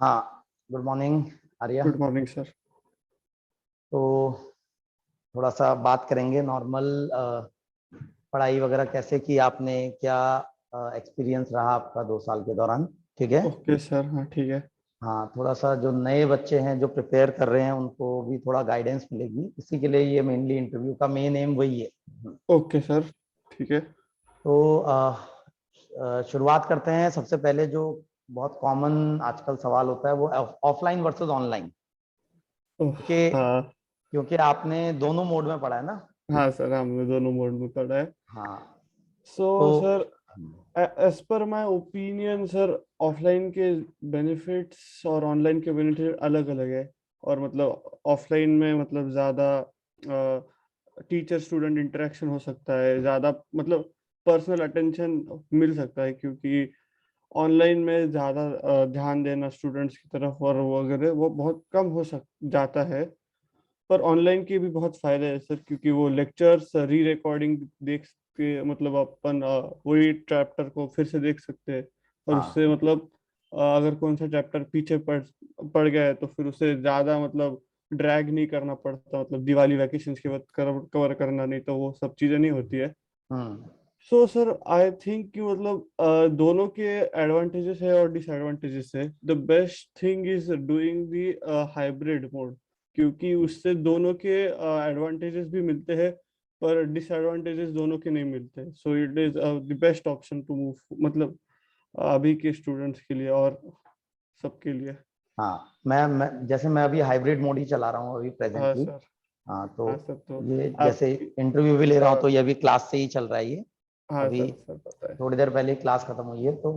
हाँ, good morning Arya. Good morning sir. तो थोड़ा सा बात करेंगे नॉर्मल पढ़ाई वगैरह कैसे की आपने, क्या एक्सपीरियंस रहा आपका 2 साल के दौरान। ठीक है। ओके सर, हाँ ठीक है। हाँ, थोड़ा सा जो नए बच्चे हैं जो प्रिपेयर कर रहे हैं उनको भी थोड़ा गाइडेंस मिलेगी, इसी के लिए ये मेनली इंटरव्यू का मेन एम वही है। ओके सर, ठीक है। तो शुरुआत करते हैं। सबसे पहले जो बहुत कॉमन आजकल सवाल होता है वो ऑफलाइन वर्सेस ऑनलाइन, ओह, क्योंकि हाँ। क्योंकि आपने दोनों मोड में पढ़ा है ना। हाँ सर, हमने दोनों मोड में पढ़ा है। हाँ। सो तो sir, as per my opinion sir, offline के बेनिफिट्स और ऑनलाइन के बेनिफिट अलग अलग है। और मतलब ऑफलाइन में मतलब ज़्यादा टीचर स्टूडेंट इंटरेक्शन हो सकता है, ज़्यादा मतलब पर्सनल अटेंशन मिल सकता है, क्योंकि ऑनलाइन में ज़्यादा ध्यान देना स्टूडेंट्स की तरफ और वगैरह वो बहुत कम हो सक जाता है। पर ऑनलाइन के भी बहुत फायदे हैं सर, क्योंकि वो लेक्चर्स री रिकॉर्डिंग देख के मतलब अपन वही चैप्टर को फिर से देख सकते हैं। और उससे हाँ। मतलब अगर कौन सा चैप्टर पीछे पड़ गया है तो फिर उसे ज़्यादा मतलब ड्रैग नहीं करना पड़ता, मतलब दिवाली वैकेशंस के वक्त कवर करना, नहीं तो वो सब चीज़ें नहीं होती है। हम्म। सो सर आई थिंक कि मतलब दोनों के एडवांटेजेस है और डिसएडवांटेजेस है। The best thing is doing the hybrid mode, क्योंकि उससे दोनों के एडवांटेजेस भी मिलते हैं, पर डिसएडवांटेजेस दोनों के नहीं मिलते। So it is the best option to move, मतलब अभी के स्टूडेंट्स के लिए और सबके लिए। हाँ, मैं जैसे मैं अभी हाइब्रिड मोड ही चला रहा हूँ अभी हाँ प्रेजेंटली। सर। हाँ, तो हाँ सर, तो ये आप जैसे इंटरव्यू भी ले रहा हूँ हाँ। तो ये अभी क्लास से ही चल रहा है ये। हाँ अभी सर, सर पता है। थोड़ी देर पहले क्लास खत्म हुई है, तो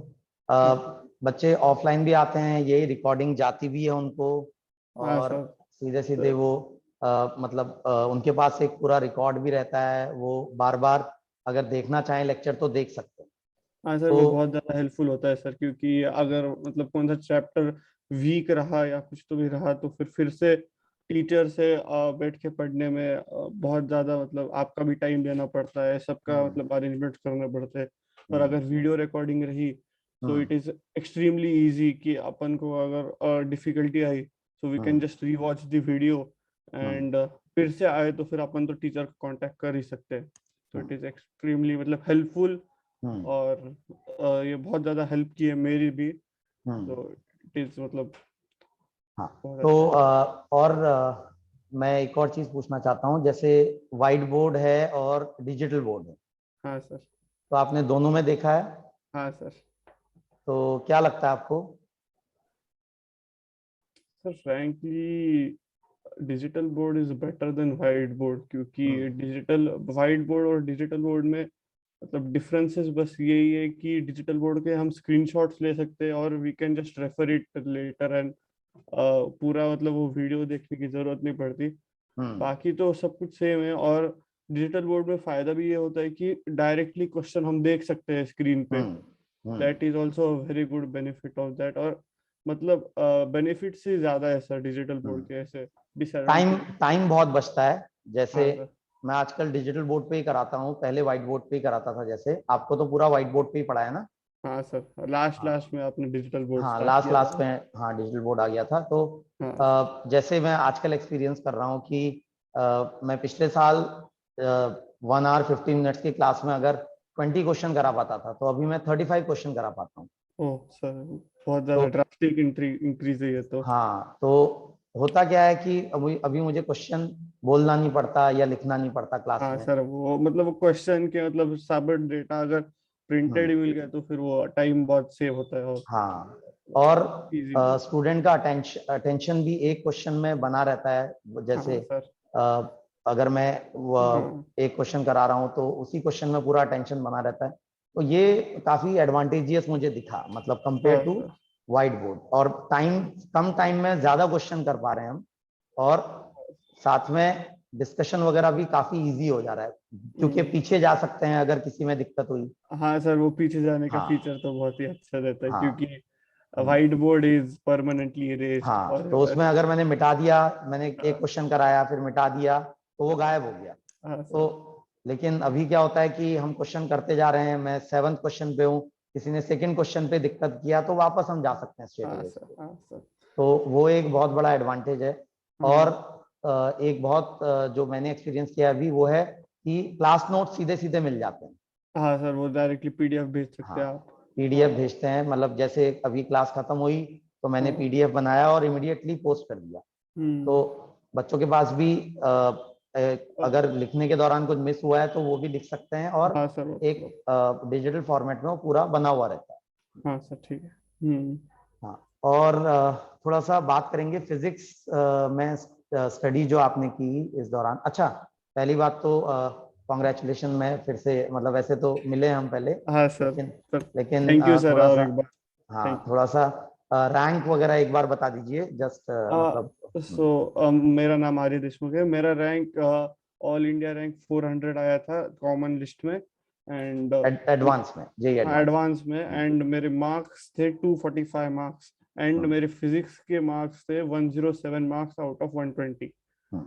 हाँ। बच्चे ऑफलाइन भी आते हैं, यही रिकॉर्डिंग जाती भी है उनको। हाँ और सर। सीधे सीधे सर, वो मतलब उनके पास एक पूरा रिकॉर्ड भी रहता है, वो बार बार अगर देखना चाहें लेक्चर तो देख सकते हैं। हाँ सर, वो बहुत तो ज्यादा हेल्पफुल होता है सर, क्योंकि अगर मतलब कौन सा चैप्टर वीक रहा या कुछ तो भी रहा तो फिर से टीचर से बैठ के पढ़ने में बहुत ज्यादा मतलब आपका भी टाइम देना पड़ता है, सबका हम्म। मतलब अरेंजमेंट करने पड़ते हैं। और हम्म। अगर वीडियो रिकॉर्डिंग रही so hmm. It is extremely easy कि अपन को अगर डिफिकल्टी आई so we can hmm. Just rewatch the video hmm. And फिर से आए तो फिर अपन तो टीचर को कांटेक्ट कर ही सकते हैं। तो इट हम्म। इज एक्सट्रीमली मतलब हेल्पफुल। हम्म। और ये बहुत ज्यादा हेल्प की है मेरी भी। हम्म। तो इट इज मतलब हाँ। बहुत तो अच्छा है। और मैं एक और चीज पूछना चाहता हूँ, जैसे व्हाइट बोर्ड है और डिजिटल बोर्ड है, हाँ सर। तो आपने दोनों में देखा है, हाँ सर। तो क्या लगता है आपको। Sir frankly digital board is better than white board, क्योंकि हम्म। डिजिटल वाइट बोर्ड और डिजिटल बोर्ड में मतलब डिफरेंसेस बस यही है कि डिजिटल बोर्ड के हम स्क्रीनशॉट्स ले सकते हैं और we can just refer it later and पूरा मतलब वो वीडियो देखने की जरूरत नहीं पड़ती। हम्म। बाकी तो सब कुछ सेम है। और डिजिटल बोर्ड में फायदा भी ये होता है कि डायरेक्टली क्वेश्चन हम देख सकते हैं स्क्रीन पे। Hmm. Hmm. That is also very good benefit of that. और मतलब बेनिफिट से ज्यादा है सर डिजिटल बोर्ड हम्म। के ऐसे टाइम डिसएडवांटेज। टाइम बहुत बचता है। जैसे हाँ सर। मैं आजकल डिजिटल बोर्ड पे ही कराता हूँ, पहले व्हाइट बोर्ड पे ही कराता था। जैसे आपको तो पूरा व्हाइट बोर्ड पे ही पढ़ा है ना। हाँ सर, लास्ट हाँ। लास्ट में आपने डिजिटल बोर्ड हाँ, स्टार्ट लास्ट किया लास्ट था। में हाँ डिजिटल बोर्ड आ गया था। तो हाँ। जैसे मैं आजकल एक्सपीरियंस कर रहा हूँ कि मैं पिछले साल 1 आवर 15 मिनट्स की क्लास में अगर 20 क्वेश्चन करा पाता था, तो अभी मैं 35 क्वेश्चन करा पाता हूँ। ओह सर, बहुत तो ज्यादा ड्रास्टिक इंक्रीज है ये तो। हाँ, तो होता क्या है कि अभी मुझे क्वेश्चन बोलना नहीं पड़ता या लिखना नहीं पड़ता क्लास हाँ में। सर, वो मतलब वो क्वेश्चन के मतलब सब डेटा अगर प्रिंटेड हम्म। ही मिल गया तो फिर वो टाइम बहुत सेव होता है। और हाँ, और इजी भी। स्टूडेंट का अटेंशन भी एक क्वेश्चन में बना रहता है। जैसे हाँ सर। अगर मैं हाँ। एक क्वेश्चन करा रहा हूँ तो उसी क्वेश्चन में पूरा अटेंशन बना रहता है। तो ये काफी एडवांटेजियस मुझे दिखा, मतलब कंपेयर हाँ टू सर। White board. और कम टाइम में ज्यादा क्वेश्चन कर पा रहे हैं हम। और साथ में डिस्कशन वगैरह भी काफी इजी हो जा रहा है, क्योंकि हम्म, पीछे जा सकते हैं अगर किसी में दिक्कत हुई। हाँ सर, वो पीछे जाने का फीचर हाँ। तो बहुत ही अच्छा रहता है, क्योंकि हाँ। Hmm. Whiteboard is permanently erased. हाँ, और तो उसमें अगर मैंने मिटा दिया, मैंने एक हाँ। क्वेश्चन कराया फिर मिटा दिया, तो वो गायब हो गया। हाँ तो सर। लेकिन अभी क्या होता है कि हम क्वेश्चन करते जा रहे हैं, मैं 7th क्वेश्चन पे हूँ, किसी ने सेकंड क्वेश्चन पे दिक्कत किया तो वापस हम जा सकते हैं स्ट्रेट हाँ अवे सर। उसको। हाँ सर। तो वो एक बहुत बड़ा एडवांटेज है। और एक बहुत जो मैंने एक्सपीरियंस किया अभी वो है कि क्लास नोट सीधे सीधे मिल जाते हैं। हाँ सर, वो डायरेक्टली पीडीएफ भेज सकते हाँ, हैं आप। पीडीएफ भेजते हैं, मतलब जैसे अभी क्लास खत्म हुई तो मैंने हाँ। पीडीएफ बनाया और इमिडिएटली पोस्ट कर दिया। तो बच्चों के पास भी अगर लिखने के दौरान कुछ मिस हुआ है तो वो भी लिख सकते हैं, और हाँ सर। एक डिजिटल फॉर्मेट में वो पूरा बना हुआ रहता है। हाँ सर, ठीक है। हाँ, और थोड़ा सा बात करेंगे फिजिक्स में स्टडी जो आपने की इस दौरान। अच्छा, पहली बात तो कॉन्ग्रेचुलेशन, मैं फिर से मतलब वैसे तो मिले हम पहले, हाँ सर। लेकिन सर लेकिन थैंक यू सर, थोड़ा और सा, एक बार हाँ थैंक थोड़ा सा रैंक वगैरह एक बार बता दीजिए जस्ट मतलब। यू। मेरा नाम आर्य देशमुख है। मेरा रैंक ऑल इंडिया रैंक 400 आया था कॉमन लिस्ट में, एंड एडवांस में, जेई एडवांस एडवांस में। में। एंड मेरे मार्क्स थे 245 मार्क्स, एंड हम्म, मेरे फिजिक्स के मार्क्स थे 107 मार्क्स आउट ऑफ 120। हम्म।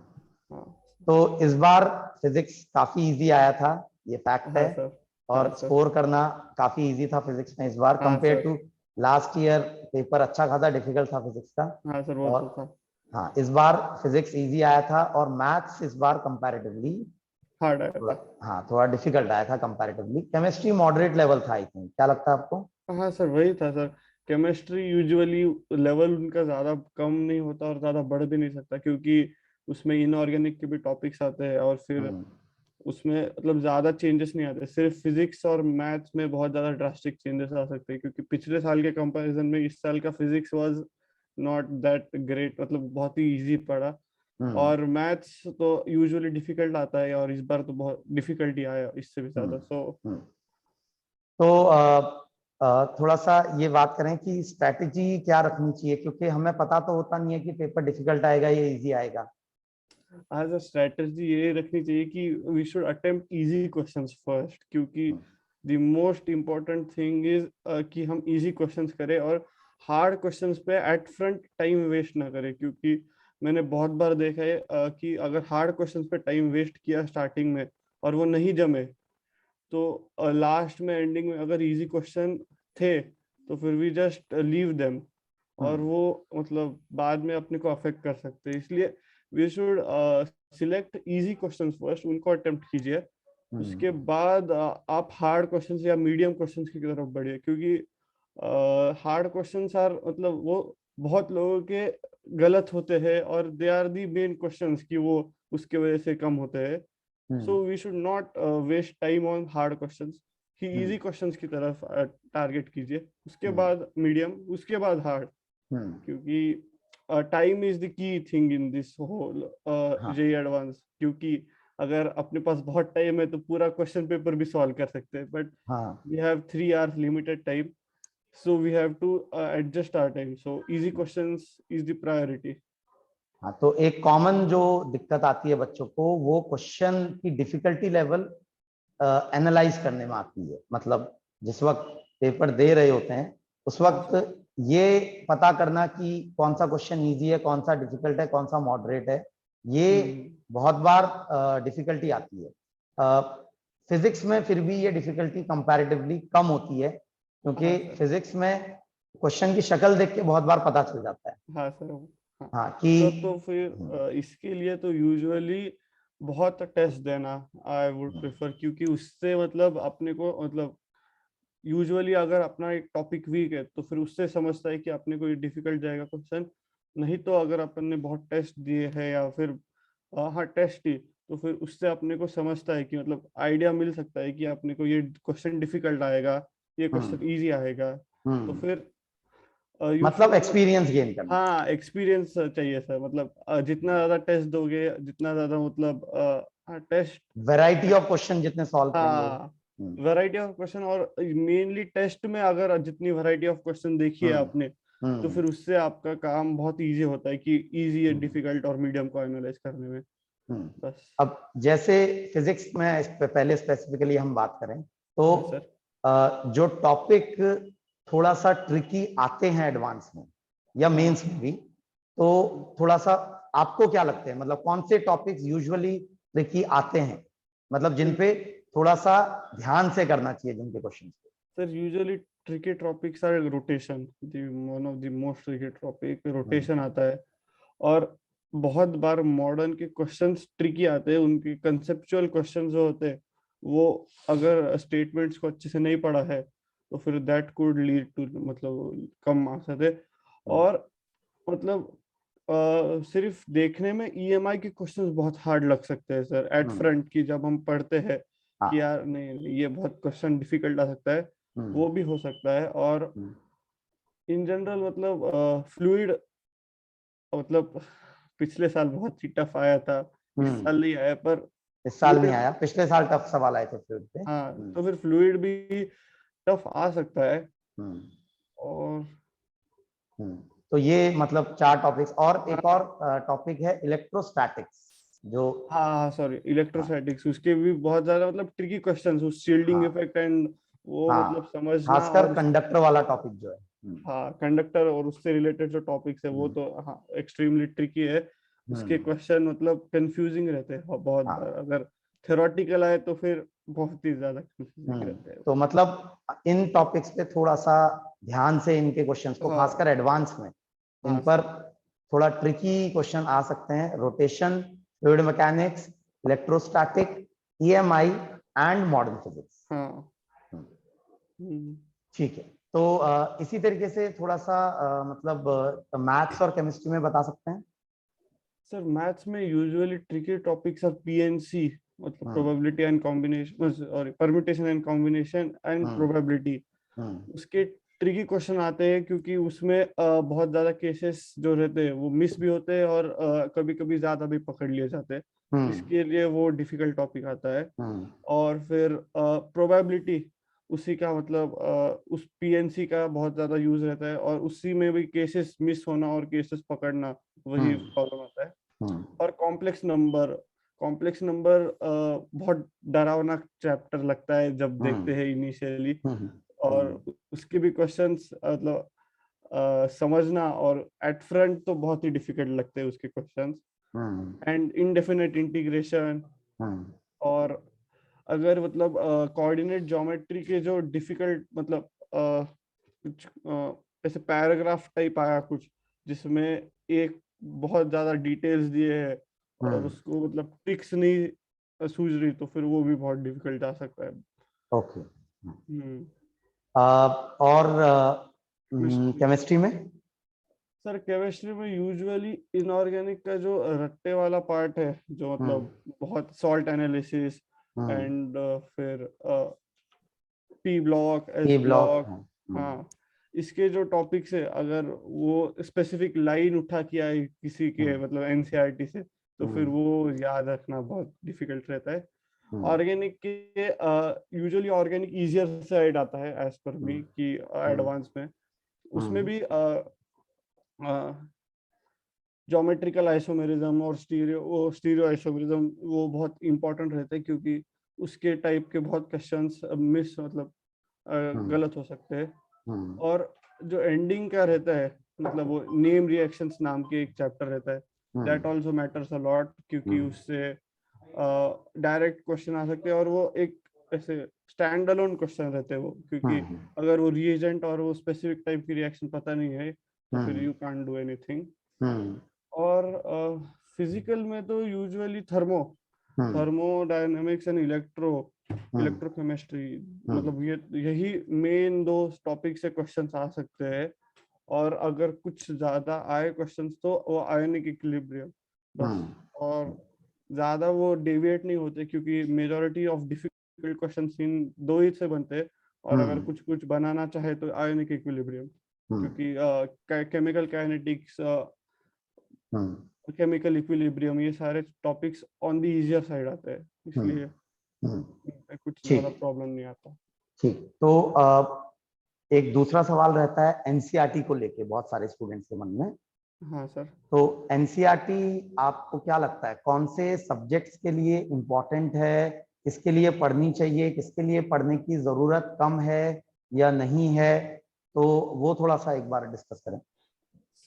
हाँ। तो इस बार फिजिक्स काफी इजी आया था, ये फैक्ट है। हाँ सर। हाँ और सर। स्कोर करना काफी इजी था फिजिक्स में इस बार हाँ compare sir. To last year. Paper अच्छा खासा डिफिकल्ट था फिजिक्स का। हाँ सर, वो और तो था। हाँ, इस बार फिजिक्स इजी आया था, और मैथ्स इस बार कंपैरेटिवली हार्ड आया थोड़ा, था। हाँ थोड़ा डिफिकल्ट आया था कंपैरेटिवली। केमिस्ट्री मॉडरेट लेवल था आई थिंक, क्या लगता है आपको? हाँ सर, वही था सर। केमिस्ट्री यूजुअली लेवल उनका ज्यादा कम नहीं होता और ज्यादा बढ़ भी नहीं सकता, क्योंकि उसमें इनऑर्गेनिक के भी टॉपिक्स आते हैं, और फिर हम्म, उसमें मतलब ज्यादा चेंजेस नहीं आते। सिर्फ फिजिक्स और मैथ्स में बहुत ज्यादा ड्रास्टिक चेंजेस आ सकते हैं, क्योंकि पिछले साल के कंपैरिजन में इस साल का physics was not that great, मतलब बहुत ही इजी पड़ा। हम्म, और मैथ्स तो यूजुअली डिफिकल्ट आता है, और इस बार तो बहुत डिफिकल्टी आया इससे भी हम्म, ज्यादा। सो हम्म। तो थोड़ा सा ये बात करें कि स्ट्रैटेजी क्या रखनी चाहिए, क्योंकि हमें पता तो होता नहीं है कि पेपर डिफिकल्ट आएगा या इजी आएगा। एज अ स्ट्रेटजी ये रखनी चाहिए कि we should attempt easy questions first, क्योंकि the most important thing is कि हम इजी क्वेश्चंस करें, और हार्ड क्वेश्चंस पे एट फ्रंट टाइम वेस्ट ना करें। क्योंकि मैंने बहुत बार देखा है कि अगर हार्ड क्वेश्चंस पे टाइम वेस्ट किया स्टार्टिंग में और वो नहीं जमे, तो लास्ट में एंडिंग में अगर इजी क्वेश्चन थे तो फिर वी जस्ट लीव देम, और वो मतलब बाद में अपने को अफेक्ट कर सकते हैं। इसलिए we should select easy questions first, उनको अटेम्प्ट कीजिए। उसके बाद आप हार्ड क्वेश्चंस या मीडियम क्वेश्चंस की तरफ बढ़िए, क्योंकि हार्ड क्वेश्चंस आर मतलब वो बहुत लोगों के गलत होते हैं, और they are the main questions कि वो उसके वजह से कम होते हैं। So we should not waste time on hard questions, कि इजी क्वेश्चंस की तरफ टारगेट कीजिए, उसके बाद मीडियम, उसके बाद हार्ड। क्योंकि time is the key thing in this whole JEE advance. क्योंकि अगर अपने पास बहुत टाइम है तो पूरा क्वेश्चन पेपर भी सॉल्व कर सकते हैं, बट हाँ, we have 3 hours limited time, so we have to adjust our time, so easy questions is the priority. हाँ। तो एक कॉमन जो दिक्कत आती है बच्चों को, वो क्वेश्चन की डिफिकल्टी लेवल एनालाइज करने में आती है। मतलब जिस वक्त पेपर दे रहे होते हैं उस वक्त ये पता करना कि कौन सा क्वेश्चन इजी है, कौन सा डिफिकल्ट है, कौन सा मॉडरेट है, ये बहुत बार डिफिकल्टी आती है। फिजिक्स में फिर भी ये डिफिकल्टी कंपैरेटिवली कम होती है, क्योंकि हाँ सर। फिजिक्स में क्वेश्चन की शक्ल देख के बहुत बार पता चल जाता है। हाँ सर। हाँ हाँ कि सर, तो फिर इसके लिए तो यूजुअली बहुत टेस्ट देना आई वुड प्रेफर, क्योंकि उससे मतलब अपने को मतलब यूजुअली अगर अपना एक टॉपिक वीक है तो फिर उससे समझता है कि अपने को ये डिफिकल्ट जाएगा क्वेश्चन। नहीं तो अगर अपन ने बहुत टेस्ट दिए हैं या फिर हाँ टेस्ट ही, तो फिर उससे अपने को समझता है कि मतलब आइडिया मिल सकता है कि अपने को ये क्वेश्चन डिफिकल्ट आएगा, ये क्वेश्चन इजी आएगा। तो फिर यू मतलब शुड एक्सपीरियंस गेन करना। हाँ एक्सपीरियंस चाहिए सर। मतलब जितना ज्यादा टेस्ट दोगे, जितना ज्यादा मतलब टेस्ट, वैरायटी ऑफ क्वेश्चन जितने सॉल्व करेंगे। हाँ वैरायटी ऑफ क्वेश्चन, और मेनली टेस्ट में अगर जितनी वैरायटी ऑफ क्वेश्चन देखी है हम्म, आपने, तो हम्म, फिर उससे आपका काम बहुत इजी होता है कि इजी है हम्म, डिफिकल्ट और मीडियम को एनालाइज करने में। हम्म। बस। अब जैसे फिजिक्स में इस पे पहले स्पेसिफिकली हम बात करें तो हाँ सर। जो टॉपिक थोड़ा सा ट्रिकी आते हैं एडवांस में या हाँ मेंस में भी, तो थोड़ा सा आपको क्या लगते हैं, मतलब कौन से टॉपिक्स यूजुअली ट्रिकी आते हैं, मतलब जिन पे थोड़ा सा ध्यान से करना चाहिए जिनके question? Sir usually tricky topics are rotation. One of the most tricky topic rotation आता है, और बहुत बार मॉडर्न के क्वेश्चंस ट्रिकी आते हैं. उनके कंसेप्चुअल क्वेश्चंस जो होते हैं, वो अगर स्टेटमेंट्स को अच्छे से नहीं पढ़ा है तो फिर दैट कुड लीड टू मतलब कम मार्क्स आते. और मतलब सिर्फ देखने में ईएमआई के क्वेश्चंस बहुत हार्ड लग सकते हैं सर एट फ्रंट की, जब हम पढ़ते हैं कि यार नहीं ये बहुत क्वेश्चन डिफिकल्ट आ सकता है, वो भी हो सकता है. और इन जनरल मतलब फ्लूइड मतलब पिछले साल बहुत ही टफ आया था, इस साल नहीं आया, पर इस साल नहीं आया, पिछले साल टफ सवाल आए थे फ्लूइड पे. हाँ, तो फिर फ्लूइड भी टफ आ सकता है. और तो ये मतलब 4 टॉपिक्स, और एक और टॉपिक है इलेक्ट्रोस्टैटिक्स जो, हाँ सॉरी, इलेक्ट्रोस्टैटिक्स, उसके भी बहुत ज्यादा मतलब ट्रिकी क्वेश्चंस, उस शील्डिंग इफेक्ट एंड वो मतलब समझना. खासकर और कंडक्टर वाला टॉपिक जो है. हाँ, कंडक्टर और उससे रिलेटेड जो टॉपिक्स है वो तो हाँ एक्सट्रीमली ट्रिकी है. उसके क्वेश्चन मतलब कंफ्यूजिंग रहते हैं बहुत बार. अगर थ्योरेटिकल आए तो फिर बहुत ही ज्यादा कंफ्यूजिंग रहते हैं. तो मतलब इन टॉपिक्स पे थोड़ा सा ध्यान से इनके क्वेश्चंस को, खासकर एडवांस में इन पर थोड़ा ट्रिकी क्वेश्चन आ सकते हैं. Rotation, fluid mechanics, electrostatic, EMI and modern physics. हाँ. ठीक है. तो इसी तरीके से थोड़ा सा मतलब मैथ्स और केमिस्ट्री में बता सकते हैं. सर मैथ्स में usually tricky topics of PNC, मतलब probability and combination, sorry permutation and combination and probability. उसके ट्रिकी क्वेश्चन आते हैं क्योंकि उसमें बहुत ज्यादा केसेस जो रहते हैं वो मिस भी होते हैं और कभी कभी ज्यादा भी पकड़ लिए जाते हैं. इसके लिए वो डिफिकल्ट टॉपिक आता है. और फिर प्रोबेबिलिटी, उसी का मतलब उस पीएनसी का बहुत ज्यादा यूज रहता है, और उसी में भी केसेस मिस होना और केसेस पकड़ना, वही प्रॉब्लम आता है. और कॉम्प्लेक्स नंबर बहुत डरावना चैप्टर लगता है जब देखते हैं इनिशियली. और उसके भी क्वेश्चंस मतलब समझना और एट फ्रंट तो बहुत ही डिफिकल्ट लगते हैं उसके क्वेश्चंस. And indefinite integration. और अगर मतलब कोऑर्डिनेट ज्योमेट्री के जो डिफिकल्ट मतलब कुछ ऐसे पैराग्राफ टाइप आया कुछ, जिसमें एक बहुत ज्यादा डिटेल्स दिए हैं और उसको मतलब ट्रिक्स नहीं सूझ रही, तो फिर वो भी बहुत डिफिकल्ट आ सकता है. ओके. और केमिस्ट्री में सर केमिस्ट्री में यूजुअली इनऑर्गेनिक का जो रट्टे वाला पार्ट है, जो मतलब बहुत सॉल्ट एनालिसिस एंड फिर पी ब्लॉक, एस ब्लॉक, हाँ, इसके जो टॉपिक्स है, अगर वो स्पेसिफिक लाइन उठा के आए किसी के मतलब एनसीईआरटी से, तो फिर वो याद रखना बहुत डिफिकल्ट रहता है. ऑर्गेनिक के यूजुअली ऑर्गेनिक इजियर साइड आता है एज पर मी कि एडवांस में. उसमें भी ज्योमेट्रिकल आइसोमेरिज्म और स्टीरियो आइसोमेरिज्म वो बहुत इंपॉर्टेंट रहते हैं, क्योंकि उसके टाइप के बहुत क्वेश्चंस मिस मतलब गलत हो सकते हैं. और जो एंडिंग का रहता है, मतलब वो नेम रिएक्शंस नाम के एक चैप्टर रहता है, that also matters a lot, क्योंकि उससे डायरेक्ट क्वेश्चन आ सकते हैं. और वो एक ऐसे स्टैंड अलोन क्वेश्चन रहते हैं वो, क्योंकि अगर वो रिएजेंट और वो स्पेसिफिक टाइप की रिएक्शन पता नहीं है तो फिर यू कांट डू एनीथिंग. और फिजिकल में तो यूजुअली थर्मोडायनेमिक्स एंड इलेक्ट्रोकेमिस्ट्री, मतलब यही मेन 2 टॉपिक से क्वेश्चंस आ सकते हैं. और अगर कुछ ज्यादा आए क्वेश्चंस तो वो आयोनिक इक्विलिब्रियम बस. और ज्यादा वो डेविएट नहीं होते, क्योंकि majority of difficult questions in 2 ही से बनते हैं. और अगर कुछ बनाना चाहे तो आयोनिक इक्विलिब्रियम, क्योंकि केमिकल काइनेटिक्स, केमिकल इक्विलिब्रियम, ये सारे topics on the easier side आते हैं, इसलिए कुछ ज्यादा प्रॉब्लम नहीं आता. ठीक. तो एक दूसरा सवाल रहता है एनसीईआरटी को लेके बहुत सारे स्टूडेंट्स के मन में. हाँ सर. तो एनसीईआरटी आपको क्या लगता है कौन से सब्जेक्ट्स के लिए इम्पोर्टेंट है, किसके लिए पढ़नी चाहिए, किसके लिए पढ़ने की जरूरत कम है या नहीं है, तो वो थोड़ा सा एक बार डिस्कस करें.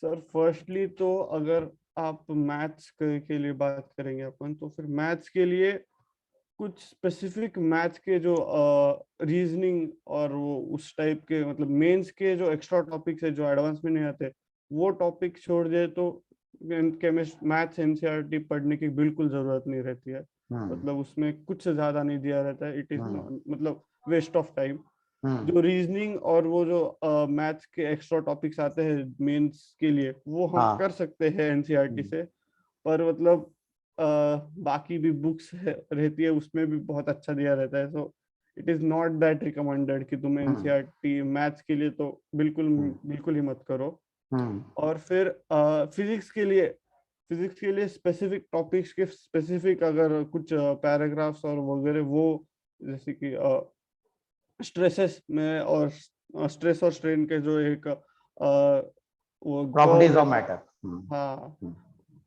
सर फर्स्टली तो अगर आप मैथ्स के लिए बात करेंगे अपन, तो फिर मैथ्स के लिए कुछ स्पेसिफिक मैथ्स के जो रीजनिंग और वो उस टाइप के मतलब मेंस के जो एक्स्ट्रा टॉपिक्स है जो एडवांस में नहीं आते, वो टॉपिक छोड़ दे तो केमिस्ट मैथ्स एनसीईआरटी पढ़ने की बिल्कुल जरूरत नहीं रहती है। मतलब उसमें कुछ से ज्यादा नहीं दिया रहता है, इट इज मतलब वेस्ट ऑफ टाइम। जो रीजनिंग और वो जो मैथ्स के एक्स्ट्रा टॉपिक्स आते हैं मेंस के लिए, वो हम हाँ कर सकते हैं एनसीईआरटी से। पर मतलब बाकी भी बुक्स रहती है, उसमें भी बहुत अच्छा दिया रहता है। सो it is not that recommended कि तुम एनसीईआरटी मैथ्स के लिए तो बिल्कुल बिल्कुल ही मत करो। और फिर फिजिक्स के लिए स्पेसिफिक टॉपिक्स के स्पेसिफिक अगर कुछ पैराग्राफ्स और वगैरह, वो जैसे कि स्ट्रेसेस में और स्ट्रेस और स्ट्रेन के जो एक वो प्रॉपर्टीज कर्व ऑफ रहता है। मैटर। हाँ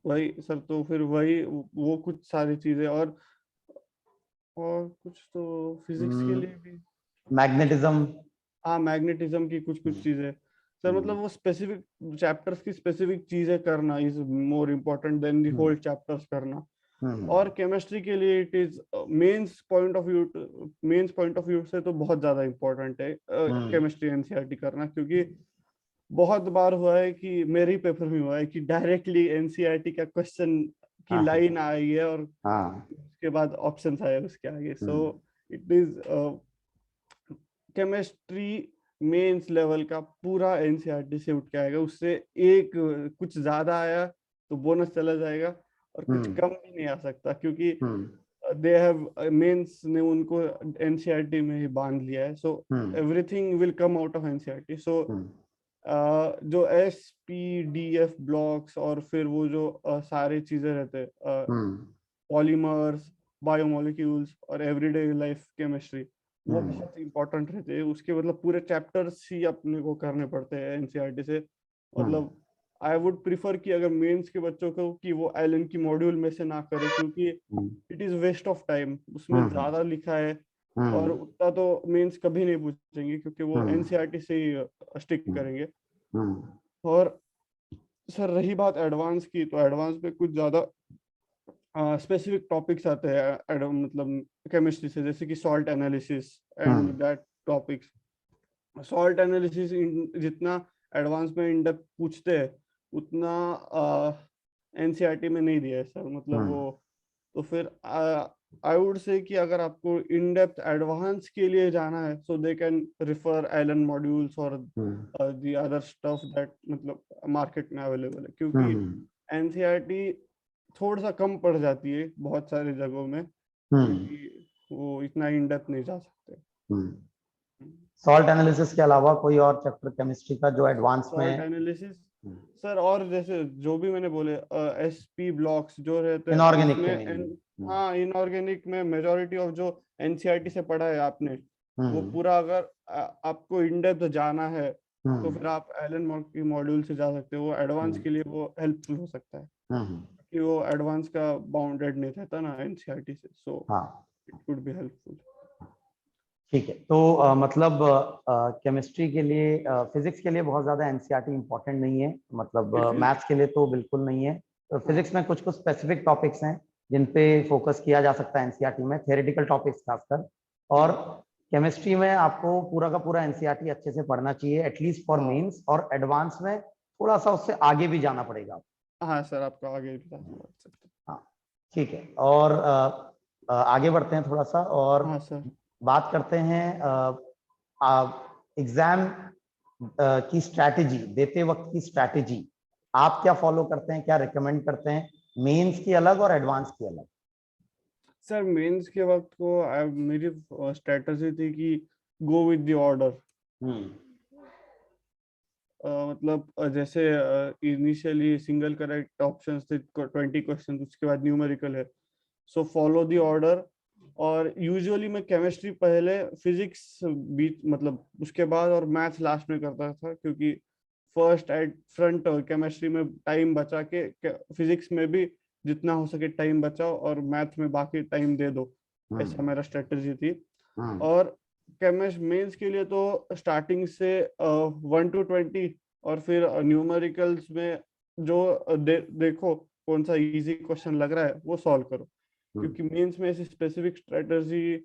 वही सर, तो फिर वही वो कुछ सारी चीजें और कुछ तो फिजिक्स के लिए भी। मैग्नेटिज्म। हाँ मैग्नेटिज्म की कुछ कुछ चीजें सर, मतलब वो स्पेसिफिक चैप्टर्स की स्पेसिफिक चीजें करना is more important than the whole chapters करना। और केमिस्ट्री के लिए it is mains point of view से तो बहुत ज्यादा इम्पोर्टेंट है केमिस्ट्री एनसीईआरटी करना, क्योंकि बहुत बार हुआ है कि मेरे ही पेपर में हुआ है कि डायरेक्टली एनसीईआरटी का क्वेश्चन की लाइन आई है और उसके बाद ऑप्शंस आए उसके आगे। So it is chemistry mains level का पूरा एनसीईआरटी से उठ के आएगा, उससे एक कुछ ज्यादा आया तो बोनस चला जाएगा और कुछ कम भी नहीं आ सकता, क्योंकि दे हैव मेंस ने उनको एनसीईआरटी में ही बांध लिया है। So everything will come out of NCERT. So जो एसपीडीएफ ब्लॉक्स और फिर वो जो सारे चीजें रहते हैं, पॉलीमर्स, बायोमोलिक्यूल्स और एवरीडे लाइफ केमिस्ट्री, वो बहुत इंपॉर्टेंट रहते हैं। उसके मतलब पूरे चैप्टर्स ही अपने को करने पड़ते हैं एनसीईआरटी से। मतलब आई वुड प्रिफर कि अगर मेंस के बच्चों को कि वो एलन की मॉड्यूल में से ना करे, क्योंकि it is waste of time, उसमें ज्यादा लिखा है और उतना तो मेंस कभी नहीं पूछेंगे, क्योंकि वो एनसीईआरटी से ही स्टिक करेंगे। और सर रही बात एडवांस की, तो एडवांस में कुछ ज्यादा स्पेसिफिक टॉपिक्स आते हैं मतलब केमिस्ट्री से, जैसे कि salt analysis and that topics. Salt analysis जितना एडवांस में इन डेप्थ पूछते हैं उतना एनसीईआरटी में नहीं दिया है सर। मतलब वो तो फिर आई वुड से कि अगर आपको इन डेप्थ एडवांस के लिए जाना है, so they can refer Allen modules और द अदर स्टफ दैट मतलब मार्केट में अवेलेबल है, क्योंकि एनसीईआरटी थोड़ा सा कम पड़ जाती है बहुत सारे जगहों में, क्योंकि वो इतना इन डेप्थ नहीं जा सकते। सॉल्ट एनालिसिस के अलावा कोई और चैप्टर केमिस्ट्री का जो एडवांस में? सॉल्ट एनालिसिस सर, और जैसे जो भी मैंने बोले एसपी ब्लॉक्स जो रहते हैं इनऑर्गेनिक उसमें, हाँ इनऑर्गेनिक में मेजॉरिटी ऑफ जो एनसीईआरटी से पढ़ा है आपने, वो पूरा अगर आपको इन डेप्थ जाना है तो फिर आप एलन की मॉड्यूल से जा सकते हो। वो एडवांस के लिए वो हेल्पफुल हो सकता है, कि वो एडवांस का बाउंडेड नहीं रहता ना एनसीईआरटी से, so it could be helpful. ठीक है, तो मतलब केमिस्ट्री के लिए, फिजिक्स के लिए बहुत ज्यादा एनसीईआरटी इंपॉर्टेंट नहीं है, मतलब मैथ्स के लिए तो बिल्कुल नहीं है। तो फिजिक्स में कुछ कुछ स्पेसिफिक टॉपिक्स हैं जिन पे फोकस किया जा सकता है एनसीईआरटी में, थ्योरेटिकल टॉपिक्स खासकर। और केमिस्ट्री में आपको पूरा का पूरा एनसीईआरटी अच्छे से पढ़ना चाहिए, एटलीस्ट फॉर मेंस, और एडवांस में थोड़ा सा उससे आगे भी जाना पड़ेगा। हाँ सर, आपको आगे भी बढ़ सकते हैं। हाँ ठीक है, और आगे बढ़ते हैं थोड़ा सा और हाँ सर, बात करते हैं एग्जाम की स्ट्रैटेजी, देते वक्त की स्ट्रैटेजी। आप क्या फॉलो करते हैं, क्या रिकमेंड करते हैं, मेंस की अलग और एडवांस की अलग? सर मेंस के वक्त को मेरी स्ट्रेटजी थी कि गो विद द ऑर्डर। मतलब जैसे इनिशियली सिंगल करेक्ट ऑप्शंस थे 20 क्वेश्चन, उसके बाद न्यूमेरिकल है, सो फॉलो द ऑर्डर। और यूजुअली मैं केमिस्ट्री पहले, फिजिक्स बीच मतलब उसके बाद, और मैथ्स लास्ट में करता था, क्योंकि फर्स्ट एट फ्रंट केमिस्ट्री में टाइम बचा के फिजिक्स में भी जितना हो सके टाइम बचाओ और मैथ में बाकी टाइम दे दो, ऐसा मेरा स्ट्रेटजी थी। और केमिस्ट मेंस के लिए तो स्टार्टिंग से 1 to 20 और फिर न्यूमेरिकल्स में जो देखो कौन सा इजी क्वेश्चन लग रहा है वो सॉल्व करो। क्योंकि मेंस में ऐसी स्पेसिफिक स्ट्रेटजी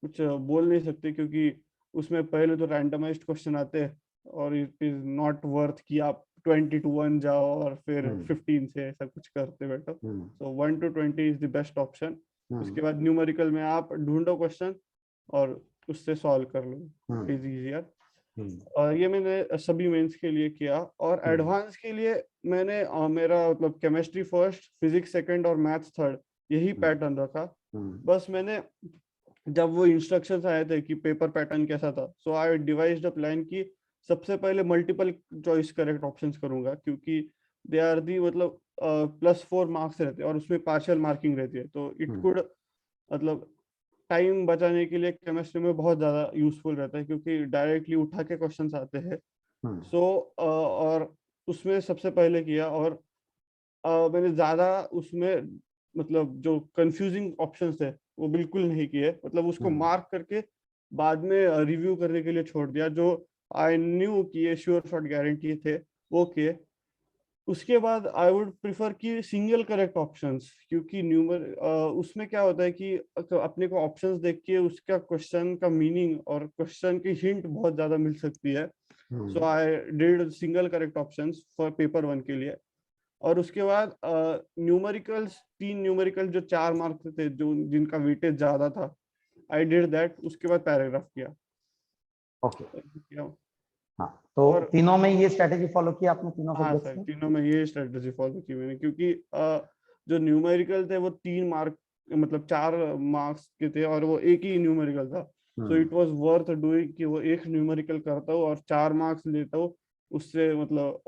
कुछ बोल नहीं सकते, क्योंकि उसमें पहले तो रैंडमाइज्ड क्वेश्चन आते हैं और इट इज नॉट वर्थ कि आप 20 to 1 जाओ और फिर 15 से ऐसा कुछ करते बैठो। सो 1 to 20 is the best option. उसके बाद न्यूमेरिकल में आप ढूंढो क्वेश्चन और उससे सॉल्व कर लो, इट इज इजियर। और ये मैंने सभी मेंस के लिए किया। और एडवांस के लिए मैंने मेरा मतलब केमिस्ट्री फर्स्ट, फिजिक्स सेकंड और मैथ्स थर्ड, यही पैटर्न रखा। बस मैंने जब वो इंस्ट्रक्शंस आए थे कि पेपर पैटर्न कैसा था, सो आई डिवाइज्ड अ प्लान कि सबसे पहले मल्टीपल चॉइस करेक्ट ऑप्शंस करूंगा, क्योंकि दे आर दी मतलब +4 मार्क्स रहते हैं और उसमें पार्शियल मार्किंग रहती है, तो इट कुड मतलब टाइम बचाने के लिए केमिस्ट्री में बहुत ज्यादा यूजफुल रहता है, क्योंकि डायरेक्टली उठा के क्वेश्चंस आते हैं। सो और उसमें सबसे पहले किया। और मैंने ज्यादा उसमें मतलब जो कंफ्यूजिंग ऑप्शंस थे वो बिल्कुल नहीं किए, मतलब उसको मार्क करके बाद में रिव्यू करने के लिए छोड़ दिया। जो आई न्यू कि ये श्योर शॉट गारंटी थे वो किए। उसके बाद आई वुड प्रिफर कि सिंगल करेक्ट ऑप्शंस, क्योंकि उसमें क्या होता है कि अपने को ऑप्शंस देख के उसका क्वेश्चन का मीनिंग और क्वेश्चन की हिंट बहुत ज्यादा मिल सकती है। So I did single correct options for paper 1 के लिए। और उसके बाद न्यूमेरिकल्स, 3 न्यूमेरिकल जो 4 मार्क्स थे, जो जिनका वेटेज ज्यादा था, आई डिड दैट। उसके बाद पैराग्राफ किया। ओके। हाँ, तो और तीनों में ये स्ट्रेटेजी फॉलो की आपने, तीनों हाँ सब्जेक्ट्स सर, में? तीनों में ये स्ट्रेटजी फॉलो की मैंने, क्योंकि जो न्यूमेरिकल थे वो 3 मार्क मतलब 4 मार्क्स के थे और वो एक ही न्यूमेरिकल था। So it was worth doing कि वो एक न्यूमेरिकल करता हूँ और 4 मार्क्स लेता हूँ उससे। मतलब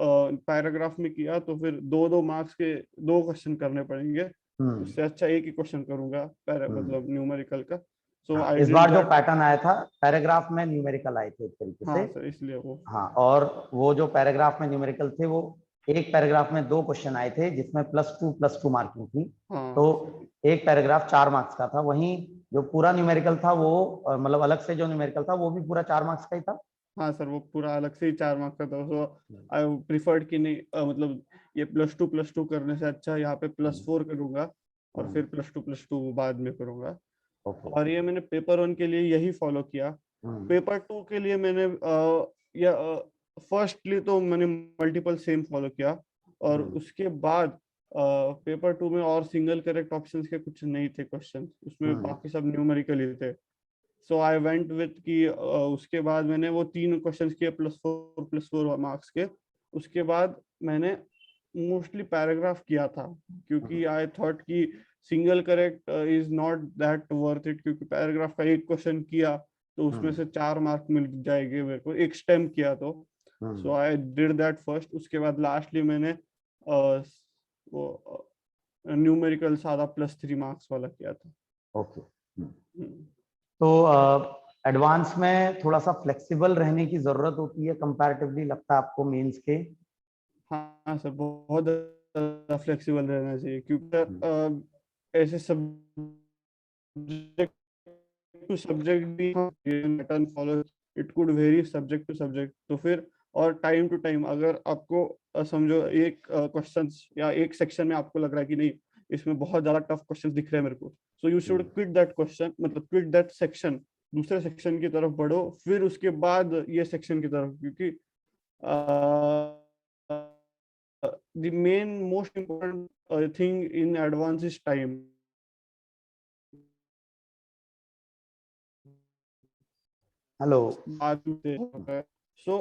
पैराग्राफ में किया तो फिर 2-2 मार्क्स के 2 क्वेश्चन करने पड़ेंगे, उससे अच्छा एक ही क्वेश्चन करूंगा मतलब न्यूमेरिकल का। सो आई इस डिड बार जो दैट। पैटर्न आया था, पैराग्राफ में न्यूमेरिकल आए थे एक तरीके से। हाँ सर, इसलिए वो हाँ, और वो जो पैराग्राफ में न्यूमेरिकल थे, वो एक पैराग्राफ में 2 क्वेश्चन आए थे जिसमें +2 मार्किंग थी। हाँ तो एक पैराग्राफ 4 मार्क्स का था। वहीं जो पूरा न्यूमेरिकल था वो मतलब अलग से जो न्यूमेरिकल था वो भी पूरा 4 मार्क्स का ही था। हाँ सर, वो पूरा अलग से ही 4 मार्क्स का था। सो आई प्रिफर्ड कि नहीं मतलब ये +2 करने से अच्छा यहाँ पे +4 करूंगा और फिर +2 बाद में करूंगा। ओके। और ये मैंने पेपर 1 के लिए यही फॉलो किया। पेपर 2 के लिए मैंने या फर्स्टली तो मैंने मल्टीपल सेम फॉलो किया, और उसके बाद पेपर 2 में और सिंगल करेक्ट ऑप्शंस के कुछ नहीं थे क्वेश्चन, उसमें बाकी सब न्यूमेरिकल ही थे। सो आई वेंट विथ कि उसके बाद मैंने वो 3 क्वेश्चंस किए +4 मार्क्स के। उसके बाद मैंने मोस्टली पैराग्राफ किया था, क्योंकि आई थॉट कि single correct is not that worth it, क्योंकि पैराग्राफ का एक क्वेश्चन किया तो उसमें से 4 मार्क मिल जाएंगे मेरे को, एक स्टेम किया तो। सो आई डिड दैट फर्स्ट। उसके बाद लास्टली मैंने वो न्यूमेरिकल सादा +3 मार्क्स वाला किया था। ओके। तो एडवांस में थोड़ा सा फ्लेक्सिबल रहने की जरूरत होती है कंपैरेटिवली, लगता है आपको मेंस के? हाँ सर, बहुत ज्यादा फ्लेक्सिबल रहना चाहिए, क्योंकि ऐसे सब्जेक्ट टू सब्जेक्ट भी pattern follow, it could vary subject to subject. तो फिर और टाइम टू टाइम अगर आपको समझो एक क्वेश्चन या एक सेक्शन में आपको लग रहा है कि नहीं इसमें बहुत ज्यादा टफ क्वेश्चन दिख रहे हैं मेरे को, so you should quit that question, मतलब क्विट दैट सेक्शन, दूसरे सेक्शन की तरफ बढ़ो, फिर उसके बाद ये सेक्शन की तरफ, क्योंकि the main most important thing in advance is time. Hello. So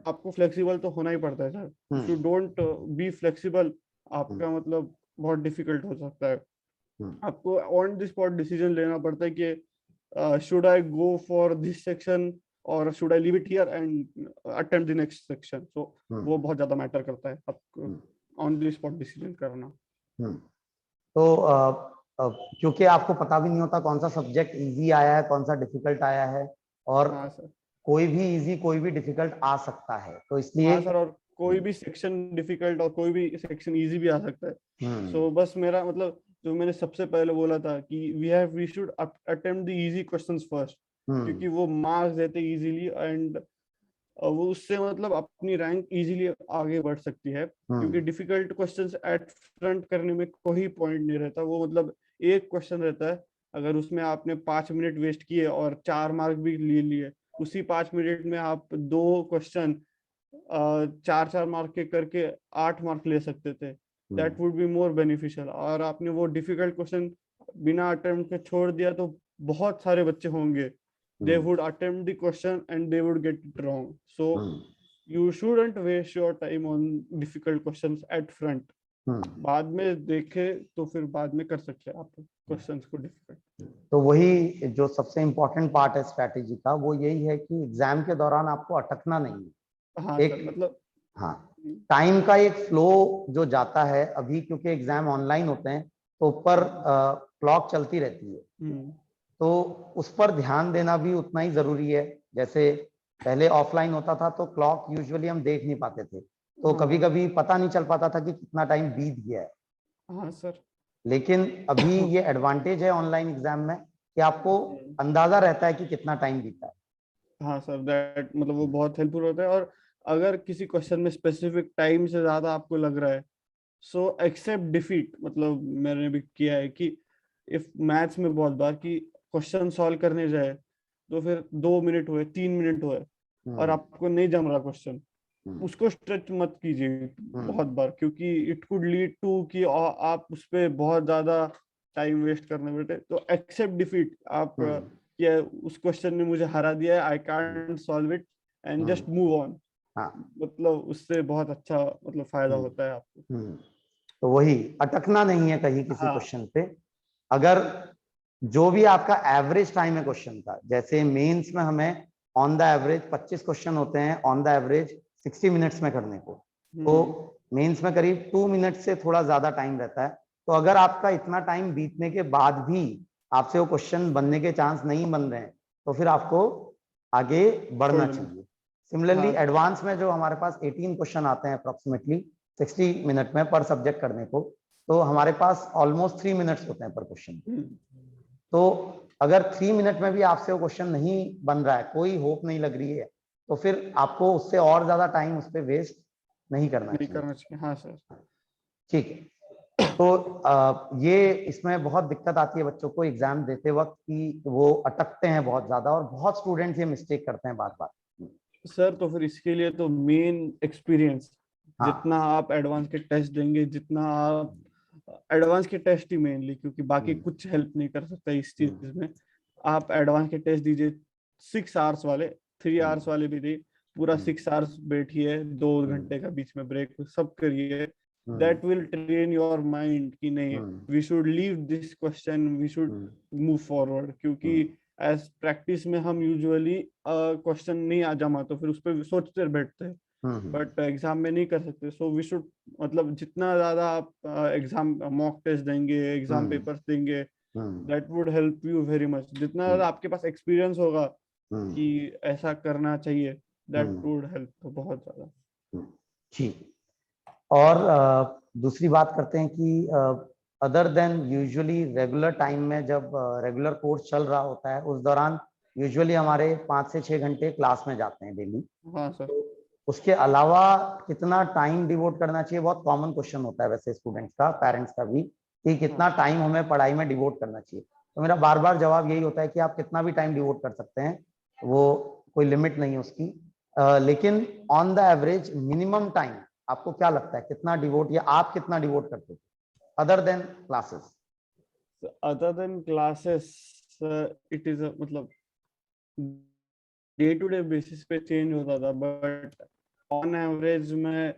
आपको फ्लेक्सिबल तो होना ही पड़ता है sir. If you don't be flexible, आपका मतलब बहुत डिफिकल्ट हो सकता है। आपको ऑन द स्पॉट डिसीजन लेना पड़ता है कि should I go for this section और should I leave it here and attempt the next section. So वो बहुत ज्यादा मैटर करता है आपको ऑन द स्पॉट डिसीजन करना। तो क्योंकि आपको पता भी नहीं होता कौन सा सब्जेक्ट इजी आया है, कौन सा डिफिकल्ट आया है, और हाँ सर। कोई भी इजी कोई भी डिफिकल्ट आ सकता है, तो इसलिए हाँ सर, और कोई भी सेक्शन डिफिकल्ट और कोई भी सेक्शन इजी भी आ सकता है। सो बस मेरा मतलब जो मैंने सबसे पहले बोला था कि we should attempt the easy questions first, क्योंकि वो मार्क्स देते इजीली एंड वो उससे मतलब अपनी रैंक इजीली आगे बढ़ सकती है। क्योंकि डिफिकल्ट क्वेश्चंस एट फ्रंट करने में कोई पॉइंट नहीं रहता, वो मतलब एक क्वेश्चन रहता है, अगर उसमें आपने 5 मिनट वेस्ट किए और 4 मार्क भी ले लिए, उसी 5 मिनट में आप 2 क्वेश्चन 4-4 मार्क के करके 8 मार्क ले सकते थे। That would be more beneficial. और आपने वो डिफिकल्ट क्वेश्चन बिना अटेम्प्ट के छोड़ दिया तो बहुत सारे बच्चे होंगे, they would attempt the question and they would get it wrong. So you shouldn't waste your time on difficult questions at front. बाद में देखे तो फिर बाद में कर सकते हैं आप क्वेश्चंस को डिफिकल्ट। तो वही जो सबसे इम्पोर्टेंट पार्ट है स्ट्रैटेजी का, वो यही है कि एग्जाम के दौरान आपको अटकना नहीं है। हाँ एक सर, मतलब हाँ, टाइम का एक फ्लो जो जाता है अभी, क्योंकि एग्जाम ऑनलाइन होते हैं तो ऊपर क्लॉक चलती रहती है, तो उस पर ध्यान देना भी उतना ही जरूरी है। जैसे पहले ऑफलाइन होता था तो क्लॉक यूजुअली हम देख नहीं पाते थे, तो कभी कभी पता नहीं चल पाता था कि कितना टाइम बीत गया है। हाँ सर। लेकिन अभी ये एडवांटेज है ऑनलाइन एग्जाम में कि आपको अंदाजा रहता है कि कितना टाइम बीता है। हाँ सर, दैट मतलब वो बहुत हेल्पफुल होता है। और अगर किसी क्वेश्चन में स्पेसिफिक टाइम से ज्यादा आपको लग रहा है, सो एक्सेप्ट डिफीट। मतलब मैंने भी किया है कि इफ मैथ्स में बहुत बार कि क्वेश्चन सॉल्व करने जाए तो फिर 2 मिनट हुए, 3 मिनट हुए और आपको नहीं जम रहा क्वेश्चन, उसको स्ट्रेच मत कीजिए बहुत बार, क्योंकि इट कुड लीड टू कि आप उस पर बहुत ज्यादा टाइम वेस्ट करने बैठे। तो एक्सेप्ट डिफीट। आप क्या उस क्वेश्चन ने मुझे हरा दिया है, I can't solve it and just move on. मतलब उससे बहुत अच्छा मतलब फायदा होता है आपको। तो वही अटकना नहीं है कहीं किसी हाँ क्वेश्चन पे। अगर जो भी आपका एवरेज टाइम है क्वेश्चन का, जैसे मेंस में हमें ऑन द एवरेज 25 क्वेश्चन होते हैं ऑन द एवरेज 60 मिनट्स में करने को, तो मेंस में करीब 2 मिनट से थोड़ा ज्यादा टाइम रहता है। तो अगर आपका इतना टाइम बीतने के बाद भी आपसे वो क्वेश्चन बनने के चांस नहीं बन रहे हैं, तो फिर आपको आगे बढ़ना चाहिए। सिमिलरली एडवांस में जो हमारे पास 18 क्वेश्चन आते हैं अप्रोक्सीमेटली 60 मिनट में पर सब्जेक्ट करने को, तो हमारे पास ऑलमोस्ट 3 मिनट्स होते हैं पर क्वेश्चन। तो अगर 3 मिनट में भी आपसे वो क्वेश्चन नहीं बन रहा है, कोई होप नहीं लग रही है, तो फिर आपको उससे और ज्यादा टाइम उस पर वेस्ट नहीं करना चाहिए। हाँ सर। ठीक है। तो ये इसमें बहुत दिक्कत आती है बच्चों को एग्जाम देते वक्त कि वो अटकते हैं बहुत ज्यादा, और बहुत स्टूडेंट्स ये मिस्टेक करते हैं बार बार। सर तो फिर इसके लिए तो मेन एक्सपीरियंस, हाँ। जितना आप एडवांस के टेस्ट देंगे, जितना आप एडवांस के टेस्ट ही मेनली, क्योंकि बाकी कुछ हेल्प नहीं कर सकता इस चीज में। आप एडवांस के टेस्ट दीजिए, 6 आवर्स वाले, 3 आवर्स वाले भी नहीं, पूरा 6 आवर्स बैठिए, 2 घंटे का बीच में ब्रेक सब करिए। That will train your mind कि नहीं, we should leave this question, we should move forward. क्योंकि एज प्रैक्टिस में हम यूजुअली क्वेश्चन नहीं आ जमा तो फिर उस पर सोचते बैठते हैं, बट एग्जाम में नहीं कर सकते। सो वी शुड मतलब जितना ज्यादा आप एग्जाम मॉक टेस्ट देंगे, एग्जाम पेपर्स देंगे, that would help you very much. जितना ज्यादा आपके पास एक्सपीरियंस होगा कि ऐसा करना चाहिए, दैट वुड हेल्प बहुत ज्यादा। ठीक। और दूसरी बात करते हैं कि other than usually regular time में, जब रेगुलर कोर्स चल रहा होता है उस दौरान यूजुअली हमारे 5 से 6 घंटे क्लास में जाते हैं डेली। हाँ सर। तो उसके अलावा कितना टाइम डिवोट करना चाहिए, बहुत कॉमन क्वेश्चन होता है वैसे स्टूडेंट्स का, पेरेंट्स का भी, कि कितना टाइम हमें पढ़ाई में डिवोट करना चाहिए। तो मेरा बार बार जवाब यही होता है कि आप कितना भी टाइम डिवोट कर सकते हैं, वो कोई लिमिट नहीं है उसकी। लेकिन on the average minimum time आपको क्या लगता है कितना डिवोट, या आप कितना डिवोट करते थे other than classes? Other than classes it is मतलब डे टू डे बेसिस पे चेंज होता था, बट ऑन एवरेज मैं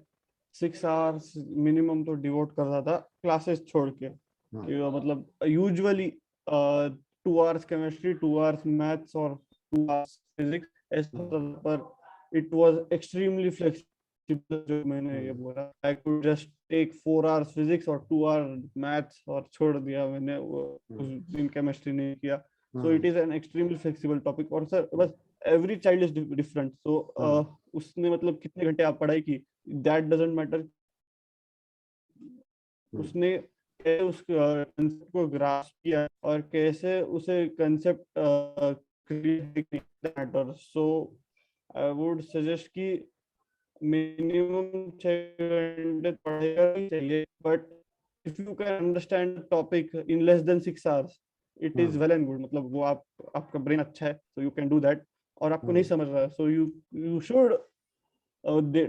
6 आवर्स मिनिमम तो डिवोट करता था क्लासेस छोड़ के। मतलब usually 2 hours chemistry, 2 hours maths और 2 आवर्स फिजिक्स ऐसा होता था। पर इट वाज एक्सट्रीमली फ्लेक्सिबल। जो मैंने ये बोला, I could just take 4 hours physics और 2 आवर्स मैथ्स और छोड़ दिया मैंने, वो उस दिन केमिस्ट्री नहीं किया। So it is an extremely flexible topic। और सर बस every child is different, so उसने मतलब कितने घंटे आप पढ़ाई की, that doesn't matter। उसने उस कंसेप्ट को ग्रास्प किया और कैसे उसे concept create matter. So I would suggest कि मिनिमम 6 घंटे पढ़ाई करनी चाहिए, but if you can understand the topic in less than 6 hours, it is well and good. मतलब वो आपका ब्रेन अच्छा है, so you can do that. और आपको नहीं समझ रहा है, so you should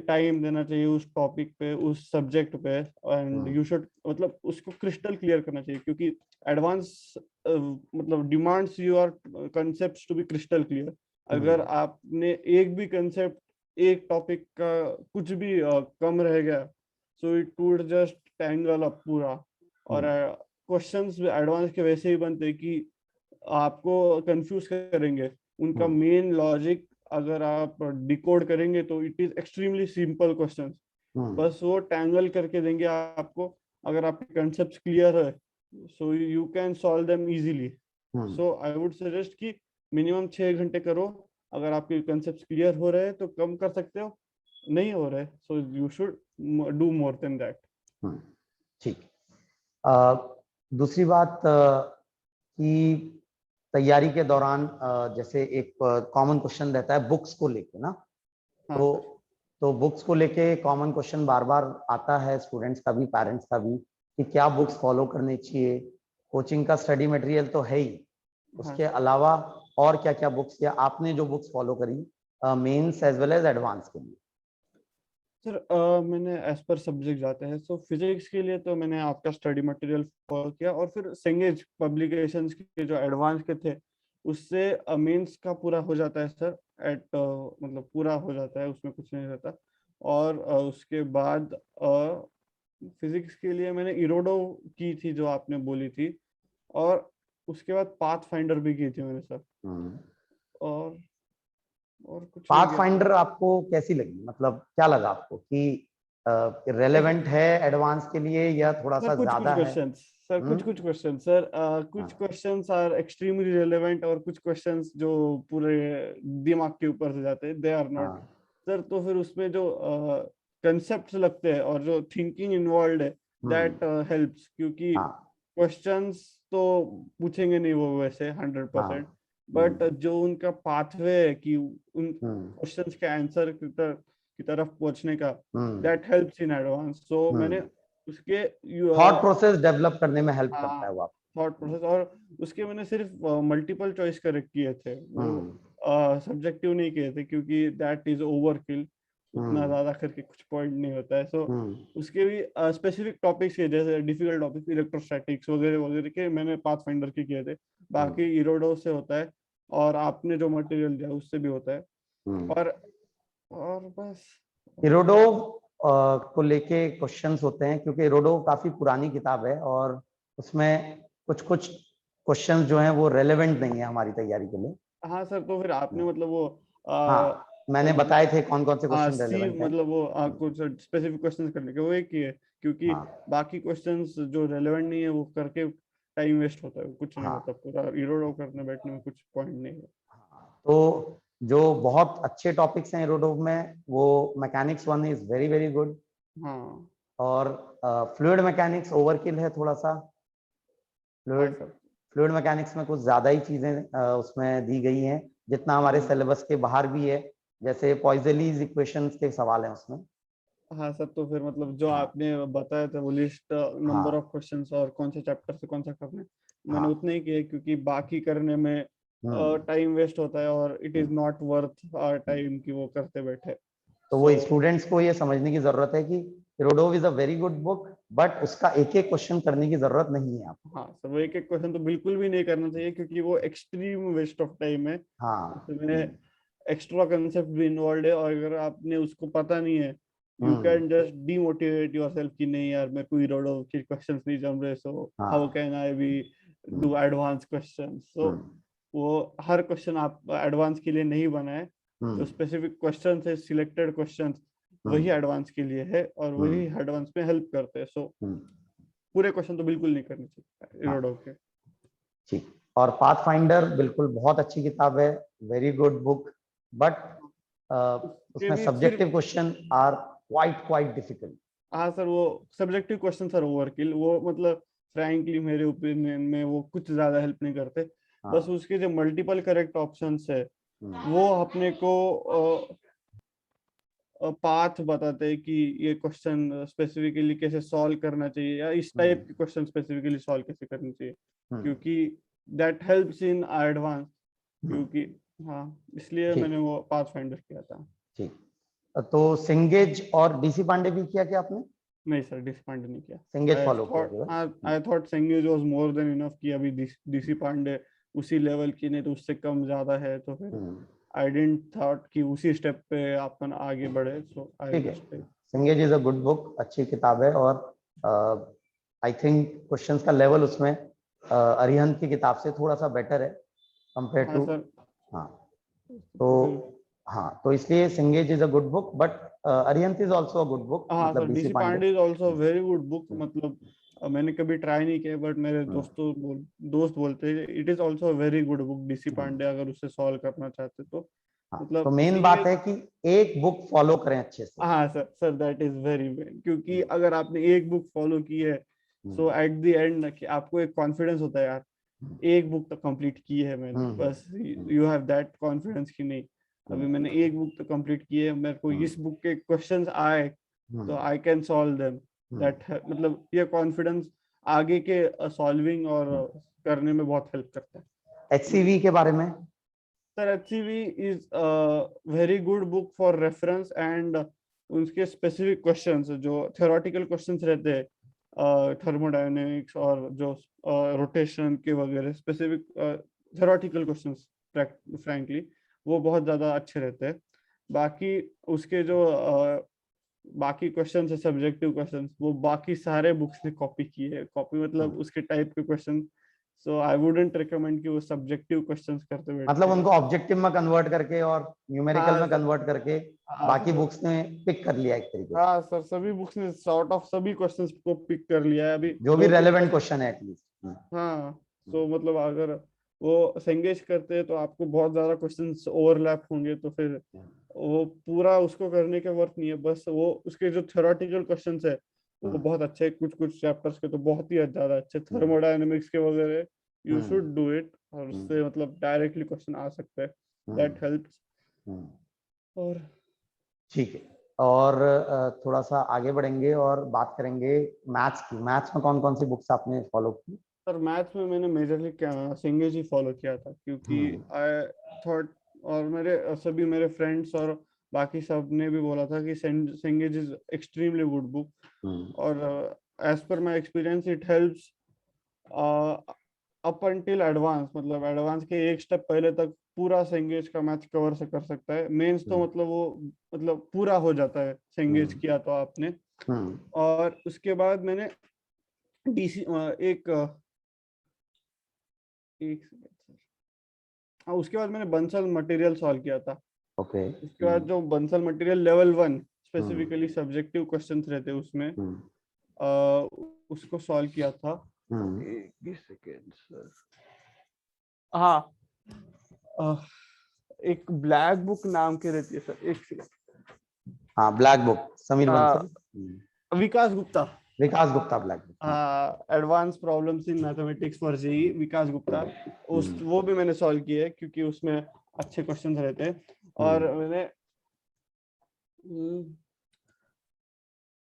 टाइम देना चाहिए उस टॉपिक पे, उस सब्जेक्ट पे, एंड यू शुड मतलब उसको क्रिस्टल क्लियर करना चाहिए, क्योंकि एडवांस मतलब demands your concepts to be crystal clear. अगर आपने एक भी कंसेप्ट, एक टॉपिक का कुछ भी कम रह गया, so it would just tangle up पूरा. और क्वेश्चंस एडवांस के वैसे ही बनते हैं कि आपको कंफ्यूज करेंगे. उनका मेन लॉजिक अगर आप डिकोड करेंगे तो it is extremely simple questions, बस वो टैंगल करके देंगे आपको. अगर आपके कंसेप्ट क्लियर है, so you can solve them easily. So I would suggest कि मिनिमम 6 घंटे करो. अगर आपके कंसेप्ट क्लियर हो रहे हैं तो कम कर सकते हो, नहीं हो रहे so you should do more than that. ठीक. दूसरी बात कि तैयारी के दौरान जैसे एक कॉमन क्वेश्चन रहता है बुक्स को लेके ना. तो बुक्स को लेके कॉमन क्वेश्चन बार बार आता है स्टूडेंट्स का भी, पेरेंट्स का भी, कि क्या बुक्स फॉलो करनी चाहिए. कोचिंग का स्टडी मटेरियल तो है ही, उसके अलावा और क्या क्या बुक्स, या आपने जो बुक्स फॉलो करी mains as well as advance के लिए? सर मैंने एज पर सब्जेक्ट जाते हैं, सो फिजिक्स के लिए तो मैंने आपका स्टडी मटेरियल फॉलो किया, और फिर सेंगेज पब्लिकेशंस के जो एडवांस के थे उससे मेंस का पूरा हो जाता है सर. एट मतलब पूरा हो जाता है, उसमें कुछ नहीं रहता. और उसके बाद फिजिक्स के लिए मैंने इरोडो की थी जो आपने बोली थी, और उसके बाद पाथ फाइंडर भी की थी मैंने सर. और कुछ पाथ फाइंडर आपको कैसी लगी, मतलब क्या लगा आपको कि रेलेवेंट है एडवांस के लिए या थोड़ा सा ज्यादा है? कुछ क्वेश्चन सर कुछ क्वेश्चंस आर एक्सट्रीमली रेलेवेंट, और कुछ क्वेश्चंस जो पूरे दिमाग के ऊपर से जाते हैं, दे आर नॉट सर. तो फिर उसमें जो कंसेप्ट्स लगते हैं और जो थिंकिंग इन्वॉल्व है, दैट हेल्प्स. क्योंकि क्वेश्चंस तो पूछेंगे नहीं वो वैसे 100%, बट जो उनका पाथवे है कि उन क्वेश्चंस के आंसर की तरफ पहुंचने का, दैट हेल्प्स इन एडवांस. सो मैंने उसके थॉट प्रोसेस डेवलप करने में हेल्प करता है वो आप. थॉट प्रोसेस, और उसके मैंने सिर्फ मल्टीपल चॉइस करेक्ट किए थे, वो सब्जेक्टिव नहीं किए थे, क्योंकि दैट इज ओवरकिल. उतना ज्यादा करके कुछ पॉइंट नहीं होता है. सो उसके भी स्पेसिफिक टॉपिक्स के, जैसे डिफिकल्ट टॉपिक्स इलेक्ट्रोस्टैटिक्स वगैरह वगैरह के मैंने पाथ फाइंडर के किए थे. बाकी इरोडो से होता है, और आपने जो मटेरियल दिया उससे भी होता है. और बस इरोडो को लेके क्वेश्चंस होते हैं, क्योंकि इरोडो काफी पुरानी किताब है और उसमें कुछ कुछ क्वेश्चंस जो हैं वो रेलेवेंट नहीं है हमारी तैयारी के लिए. हाँ सर, तो फिर आपने मतलब वो मैंने बताए थे कौन कौन से क्वेश्चन रेलेवेंट हैं. मतलब वो कुछ स्पेसिफिक क्वेश्चंस करने के वो एक ही है, क्योंकि बाकी क्वेश्चंस जो रेलेवेंट नहीं है वो करके टाइम वेस्ट होता है, कुछ नहीं होता. पूरा इरोडो करने बैठने में कुछ पॉइंट नहीं है. तो जो बहुत अच्छे टॉपिक्स हैं इरोडो में, वो mechanics 1 is very very good. और फ्लूइड मैकेनिक्स ओवरकिल है थोड़ा सा. फ्लूइड मैकेनिक्स में कुछ ज्यादा ही चीजें उसमें दी गई हैं, जितना हमारे सिलेबस के बाहर भी है. जैसे पॉइजलीज इक्वेशंस के सवाल हैं उसमें. हाँ सर, तो फिर मतलब जो आपने बताया था वो लिस्ट, नंबर ऑफ क्वेश्चंस और कौन से चैप्टर से कौन सा करना है, मैंने उतने ही किए, क्योंकि बाकी करने में टाइम वेस्ट होता है, और it is not worth our time कि वो करते बैठे. तो वो स्टूडेंट्स को ये समझने की जरूरत है कि इरोडो is a very good book, but उसका एक एक क्वेश्चन करने की जरूरत नहीं है आपको. हाँ सर, वो एक एक क्वेश्चन तो बिल्कुल भी नहीं करना चाहिए, क्योंकि वो एक्सट्रीम वेस्ट ऑफ टाइम है. तो मैंने एक्स्ट्रा कंसेप्ट भी इन्वॉल्व है, और अगर आपने उसको पता नहीं है, you can just demotivate yourself कि नहीं यार, मेरे को इरोडो के क्वेश्चंस नहीं जम रहे, so how can I be do advance questions. So वो हर क्वेश्चन आप एडवांस के लिए नहीं बना है. जो स्पेसिफिक क्वेश्चंस है, सिलेक्टेड क्वेश्चंस, वही एडवांस के लिए है, और वही एडवांस में हेल्प करते हैं. सो पूरे क्वेश्चन तो बिल्कुल नहीं करने चाहिए इरोडो के. ठीक. और पाथ फाइंडर बिल्कुल बहुत अच्छी किताब है, वेरी गुड बुक, बट उसमें subjective question are quite difficult. हाँ सर, वो सब्जेक्टिव क्वेश्चन सर ओवरकिल, वो मतलब फ्रैंकली मेरे ओपिनियन में वो कुछ ज्यादा हेल्प नहीं करते. बस उसके जो मल्टीपल करेक्ट ऑप्शंस है, वो अपने को पाथ बताते हैं कि ये क्वेश्चन स्पेसिफिकली कैसे सॉल्व करना चाहिए या इस टाइप के क्वेश्चन स्पेसिफिकली सॉल्व कैसे करना चाहिए, क्योंकि दैट हेल्प्स इन एडवांस, क्योंकि हाँ इसलिए ठीक मैंने वो पाथ फाइंडर किया था। ठीक। तो सिंगेज और डीसी पांडे भी किया क्या आपने? नहीं सर, डीसी पांडे नहीं किया। सिंगेज आई फॉलो किया थॉट केवल। I thought सिंगेज was more than enough कि अभी डीसी पांडे उसी लेवल की नहीं तो उससे कम ज्यादा है, तो फिर आई डिडंट थॉट कि उसी स्टेप पे अपन आगे बढ़े, सो आई ठीक है, just सिंगेज is a good book, अच्छी किताब है। और आई थिंक क्वेश्चंस का लेवल उसमें अरिहंत की किताब से थोड़ा सा बेटर है कंपेयर हाँ टू। सर। हाँ तो तो फिर हाँ, तो इसलिए Cengage is a good book, but Arihant is also a good book, हाँ मतलब sir, DC DC Pandey. Pandey is also very good book, मतलब मैंने कभी ट्राई नहीं किया बट मेरे दोस्त बोलते हैं it is also very good book DC Pandey, अगर उससे सॉल्व करना चाहते तो हाँ, तो मतलब मेन इसीलिए। बात है कि एक बुक फॉलो करें अच्छे से। हाँ sir, sir that is very main, क्योंकि अगर आपने एक बुक फॉलो की है सो एट द एंड कि आपको एक कॉन्फिडेंस होता है यार एक बुक तो कंप्लीट की है मैंने, बस यू हैव दैट कॉन्फिडेंस कि नहीं अभी मैंने एक बुक तो कंप्लीट की है, मेरे को इस बुक के क्वेश्चंस आए तो I can solve them, that मतलब ये कॉन्फिडेंस आगे के सॉल्विंग और करने में बहुत हेल्प करता है। एचसीवी के बारे में? Sir HCV is very good book for reference and उनके स्पेसिफिक क्वेश्चंस जो थ्योरेटिकल क्वेश्चंस रहते हैं थर्मोडायनेमिक्स और जो रोटेशन के वगैरह स्पेसिफिक थ्योरेटिकल क्वेश्चंस फ्रैंकली वो बहुत ज्यादा अच्छे रहते हैं। बाकी उसके जो बाकी क्वेश्चंस है सब्जेक्टिव क्वेश्चंस वो बाकी सारे बुक्स ने कॉपी किए है, कॉपी मतलब उसके टाइप के question, so I wouldn't recommend कि वो सब्जेक्टिव क्वेश्चंस करते मतलब बैठते हैं। उनको ऑब्जेक्टिव में कन्वर्ट करके और न्यूमेरिकल हाँ में सर। कन्वर्ट करके हाँ बाकी सर। बुक्स ने पिक कर लिया एक तरीके से, हाँ सर, सभी बुक्स ने सॉर्ट ऑफ सभी क्वेश्चंस को पिक कर लिया है, अभी जो भी दो तीन रेलेवेंट क्वेश्चन। क्वेश्चन है एटलीस्ट। हाँ, सो मतलब अगर वो संगेज करते हैं तो आपको बहुत ज्यादा क्वेश्चंस ओवरलैप होंगे, तो फिर वो पूरा उसको करने का वर्थ नहीं है, बस वो उसके जो थ्योरेटिकल क्वेश्चंस है वो बहुत अच्छे हैं, कुछ कुछ चैप्टर्स के तो बहुत ही ज्यादा अच्छे, थर्मोडायनेमिक्स के वगैरह यू शुड डू इट, और उससे मतलब डायरेक्टली क्वेश्चन आ सकता है, दैट हेल्प्स। और ठीक है, और थोड़ा सा आगे बढ़ेंगे और बात करेंगे मैथ्स की। मैथ्स में कौन कौन सी बुक्स आपने फॉलो की? सर मैथ्स में मैंने मेजरली सिंगेज ही फॉलो किया था, क्योंकि आई थॉट और मेरे सभी मेरे फ्रेंड्स और बाकी सब ने भी बोला था कि Cengage is extremely good book, और as per my experience it helps up until advance, मतलब एडवांस के एक स्टेप पहले तक पूरा सिंगेज का मैथ्स कवर से कर सकता है, मेंस तो मतलब वो मतलब पूरा हो जाता है सिंगेज किया तो आपने। और उसके बाद मैंने डीसी एक सेकंड सर, हाँ उसके बाद मैंने बंसल मटेरियल सॉल्व किया था। ओके। उसके बाद जो Bansal material level 1 specifically subjective questions रहते हैं उसमें उसको सॉल्व किया था। एक ही सेकंड सर। हाँ, एक ब्लैक बुक नाम की रहती है सर, एक सेकंड। हाँ, black book, Sameer Bansal. Vikas Gupta. Vikas Gupta, black book. Advance problems in mathematics for JEE, Vikas Gupta. उस वो भी मैंने सॉल्व किए है क्योंकि उसमें अच्छे क्वेश्चंस रहते हैं, और मैंने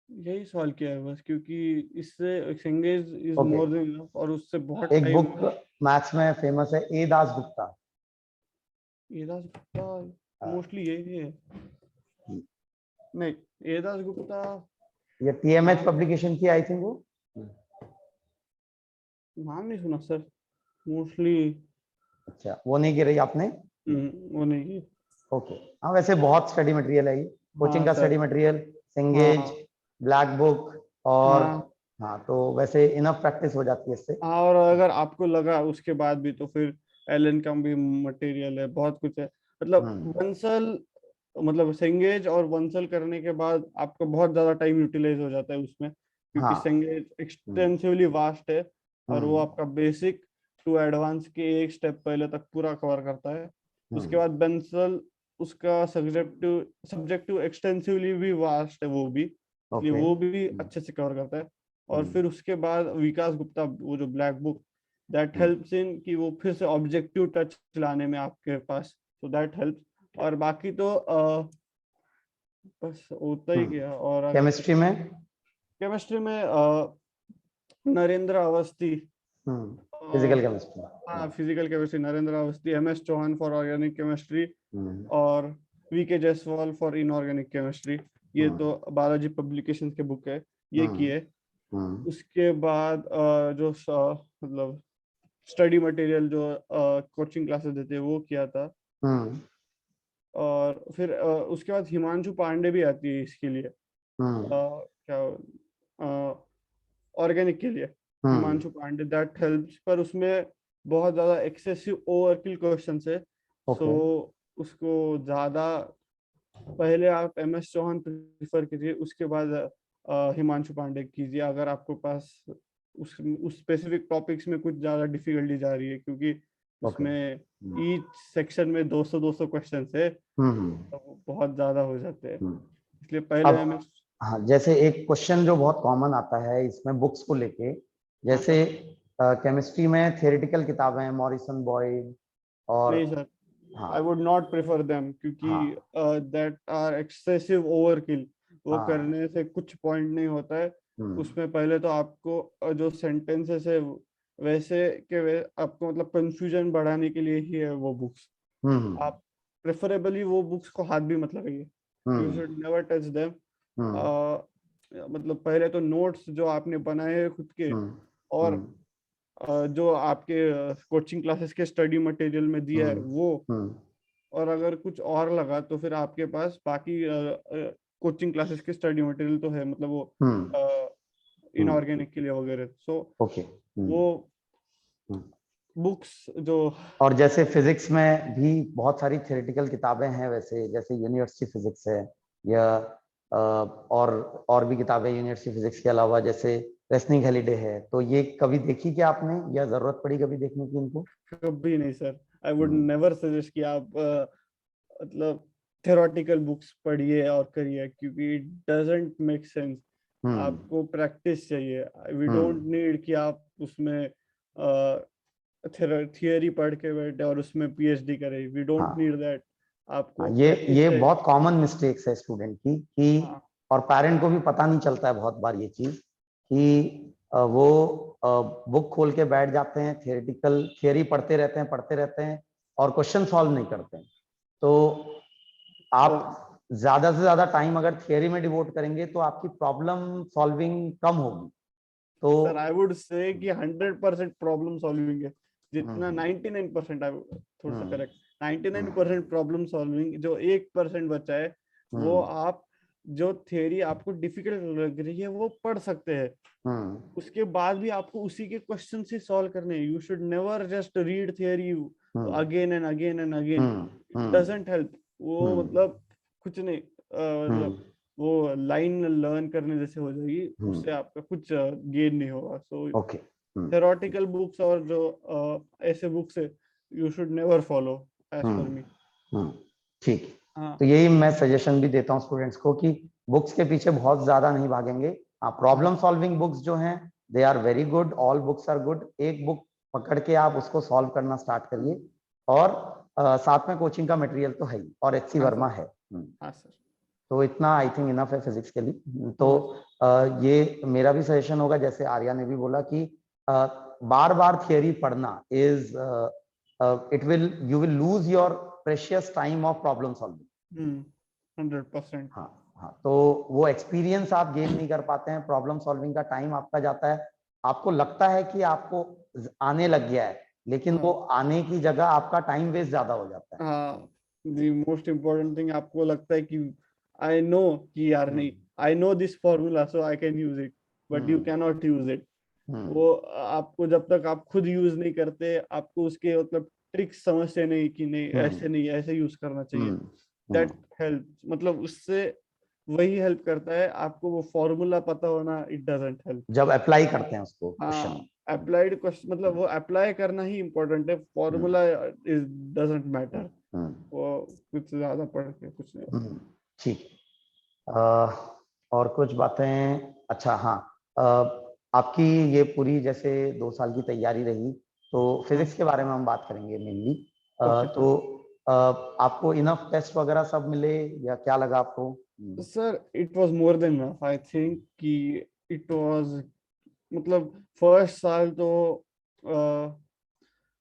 यही सॉल्व किया है बस, क्योंकि इससे सिंगेज is okay, more than enough, और उससे बहुत एक टाइम। बुक मैथ्स में फेमस है, ए दास गुप्ता। एदास गुप्ता मोस्टली यही है, नहीं एदास गुप्ता ये टीएमएच नाम पब्लिकेशन की आई थिंक वो। नाम नहीं सुना सर मोस्टली। अच्छा, वो नहीं गिरी आपने? वो नहीं। ओके। हाँ, वैसे बहुत स्टडी मटेरियल है ये, कोचिंग हाँ का सर। स्टडी मटेरियल, सिंगेज, हाँ। ब्लैक बुक, और हाँ। हाँ, तो वैसे इनफ प्रैक्टिस हो जाती है इससे। हाँ, और अगर आपको लगा उसके बाद भी तो फिर एलन का भी मटेरियल है, बहुत कुछ है, मतलब वंसल मतलब सेंगेज और वंसल करने के बाद आपका बहुत ज्यादा टाइम यूटिलाइज हो जाता है उसमें, क्योंकि हाँ। सेंगेज एक्सटेंसिवली वास्ट है, और वो आपका बेसिक टू एडवांस के एक स्टेप पहले तक पूरा कवर करता है। उसके बाद बंसल उसका सब्जेक्टिव सब्जेक्टिव एक्सटेंसिवली भी वास्ट है वो भी, इसलिए ओके। वो भी अच्छे से कवर करता है। और फिर उसके बाद विकास गुप्ता वो जो black book, that helps in कि वो फिर से ऑब्जेक्टिव टच लाने में आपके पास, सो दैट हेल्प्स। और बाकी तो बस उतना ही किया। और अगर केमिस्ट्री में? केमिस्ट्री में नरेंद्र अवस्थी, फिजिकल केमिस्ट्री। हाँ physical chemistry, Narendra Awasthi, MS Chauhan for organic chemistry, hmm. और VK Jaiswal for inorganic chemistry. ये तो बालाजी पब्लिकेशन के बुक है, ये किए। उसके बाद जो मतलब स्टडी मटेरियल जो कोचिंग क्लासेस देते हैं वो किया था। और फिर उसके बाद हिमांशु पांडे भी आती है इसके लिए, क्या ऑर्गेनिक के लिए, हिमांशु पांडे, दैट हेल्प्स। पर उसमें बहुत ज्यादा एक्सेसिव ओवरकिल क्वेश्चंस है, सो उसको ज्यादा पहले आप MS चौहान प्रिफर कीजिए, उसके बाद हिमांशु पांडे कीजिए अगर आपको पास उस स्पेसिफिक टॉपिक्स में कुछ ज्यादा डिफिकल्टी जा रही है, क्योंकि उसमें ईच सेक्शन में 200 क्वेश्चंस है, तो बहुत ज्यादा हो जाते हैं, इसलिए पहले अब हाँ, जैसे एक क्वेश्चन जो बहुत कॉमन आता है इसमें बुक्स को लेके, जैसे केमिस्ट्री में थियोरेटिकल किताबें हैं, मॉरिसन बॉयड और नहीं सर, हाँ I would not prefer them, क्योंकि दैट आर एक्सेसिव ओवरकिल। वो करने से कुछ पॉइंट नहीं होता है। उसमें पहले तो आपको जो सेंटेंसेस है वैसे आपको मतलब कंफ्यूजन बढ़ाने के लिए ही है वो बुक्स। आप प्रेफरेबली वो बुक्स को हाथ भी मत लगाइए, you should never touch them. मतलब पहले तो नोट्स जो आपने बनाए हैं खुद के, और जो आपके कोचिंग क्लासेस के स्टडी मटेरियल में दिया है वो, और अगर कुछ और लगा तो फिर आपके पास बाकी कोचिंग क्लासेस के स्टडी मटेरियल तो है, मतलब वो इनऑर्गेनिक के लिए वगैरह। सो वो बुक्स जो, और जैसे फिजिक्स में भी बहुत सारी थियोरेटिकल किताबें हैं, वैसे जैसे यूनिवर्सिटी फिजिक्स है या और भी किताबें यूनिवर्सिटी फिजिक्स के अलावा, जैसे रेसनिंग हॉलिडे है, तो ये कभी देखी क्या आपने या जरूरत पड़ी कभी देखने की इनको? कभी नहीं sir, I would never suggest कि आप मतलब थ्योरेटिकल बुक्स पढ़िए और करिए, क्योंकि इट डजंट मेक सेंस। आपको प्रैक्टिस चाहिए, वी डोंट नीड कि आप उसमें थियरी पढ़ के बैठे और उसमें PhD करें, वी डोंट नीड दैट। आपको प्रैक्टिस ये चाहिए। बहुत कॉमन मिस्टेक्स है स्टूडेंट की कि, और पेरेंट को भी पता नहीं चलता है बहुत बार ये चीज कि वो बुक खोल के बैठ जाते हैं, थियरी पढ़ते रहते हैं और क्वेश्चन सॉल्व नहीं करते हैं। तो आप ज्यादा से ज्यादा टाइम अगर थियरी में डिवोट करेंगे तो आपकी प्रॉब्लम सॉल्विंग कम होगी। तो सर आई वुड से कि 100% प्रॉब्लम सॉल्विंग है, जितना 99%, थोड़ा सा करेक्ट, 99% प्रॉब्लम सॉल्विंग, जो 1% बचा है वो आप जो थ्योरी आपको डिफिकल्ट लग रही है वो पढ़ सकते हैं, उसके बाद भी आपको उसी के क्वेश्चन से सॉल्व करने हैं। You should never just read theory again and again and again, it doesn't help. वो मतलब कुछ नहीं, मतलब वो लाइन लर्न करने जैसे हो जाएगी, उससे आपका कुछ गेन नहीं होगा। सो थ्योरेटिकल बुक्स और जो ऐसे बुक्स है, you should never follow as per me. ठीक, तो यही मैं सजेशन भी देता हूँ स्टूडेंट्स को कि बुक्स के पीछे बहुत ज्यादा नहीं भागेंगे। प्रॉब्लम सॉल्विंग बुक्स जो हैं they are very good, all books are good. एक बुक पकड़ के आप उसको सॉल्व करना स्टार्ट करिए, और साथ में कोचिंग का मटेरियल तो है ही, और HC वर्मा है। तो इतना आई थिंक इनफ है फिजिक्स के लिए। तो ये मेरा भी सजेशन होगा, जैसे आर्या ने भी बोला कि बार बार थियरी पढ़ना is you will lose your precious time of problem solving. 100%। हाँ, तो वो एक्सपीरियंस आप गेन नहीं कर पाते हैं, प्रॉब्लम सॉल्विंग का टाइम आपका जाता है, आपको लगता है कि आपको आने लग गया है, लेकिन वो आने की जगह आपका टाइम वेस्ट ज्यादा हो जाता है। हाँ, द मोस्ट इम्पोर्टेंट थिंग, आपको लगता है कि आई नो कि यार नहीं, I know this formula so I can use it, but you can not use it. वो आपको जब तक आप खुद यूज नहीं करते, आपको उसके मतलब ट्रिक्स समझते नहीं कि नहीं ऐसे नहीं, ऐसे यूज करना चाहिए, दैट हेल्प, मतलब उससे वही हेल्प करता है। आपको वो फॉर्मूला पता होना इट डजंट हेल्प जब अप्लाई करते हैं उसको क्वेश्चन। हाँ, अप्लाइड क्वेश्चन, मतलब वो अप्लाई करना ही इम्पोर्टेंट है, फॉर्मूला इज डजंट मैटर। वो कुछ ज्यादा पढ़ के कुछ नहीं। ठीक, और कुछ बातें, अच्छा हाँ, आपकी ये पूरी जैसे 2 साल की तैयारी रही, तो फिजिक्स के बारे में हम बात करेंगे मेनली। तो आपको इनफ टेस्ट वगैरह सब मिले या क्या लगा आपको? Sir it was more than enough, I think कि इट वाज मतलब फर्स्ट साल तो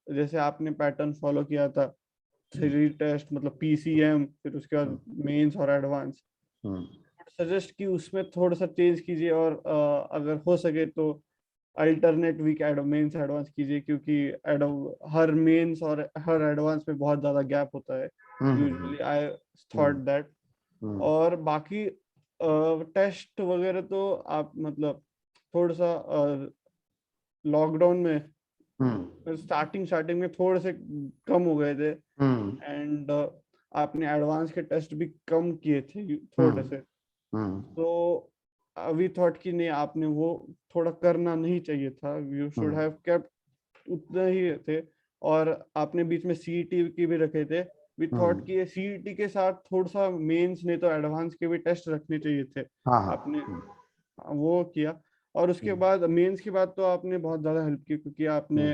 जैसे आपने पैटर्न फॉलो किया था, 3 टेस्ट मतलब पीसीएम, फिर उसके बाद मेंस और एडवांस, सजेस्ट कि उसमें थोड़ा सा चेंज कीजिए और अगर हो सके तो अल्टरनेट वीक मेंस एडवांस कीजिए, क्योंकि हर मेंस और हर एडवांस में बहुत ज्यादा गैप होता है यूजुअली, आई थॉट दैट। और बाकी टेस्ट वगैरह तो आप मतलब थोड़ा सा लॉकडाउन में स्टार्टिंग में थोड़े से कम हो गए थे, एंड आपने एडवांस के टेस्ट भी कम किए थे थोड़े से, तो अभी थॉट कि नहीं, आपने वो थोड़ा करना नहीं चाहिए था, यू शुड हैव केप्ट उतना ही थे। और आपने बीच में सीईटी की भी रखे थे, वी थॉट कि सीईटी के साथ थोड़ा सा मेंस नहीं तो एडवांस के भी टेस्ट रखने चाहिए थे, आपने वो किया। और उसके बाद मेंस की बात तो आपने बहुत ज्यादा हेल्प की, क्योंकि आपने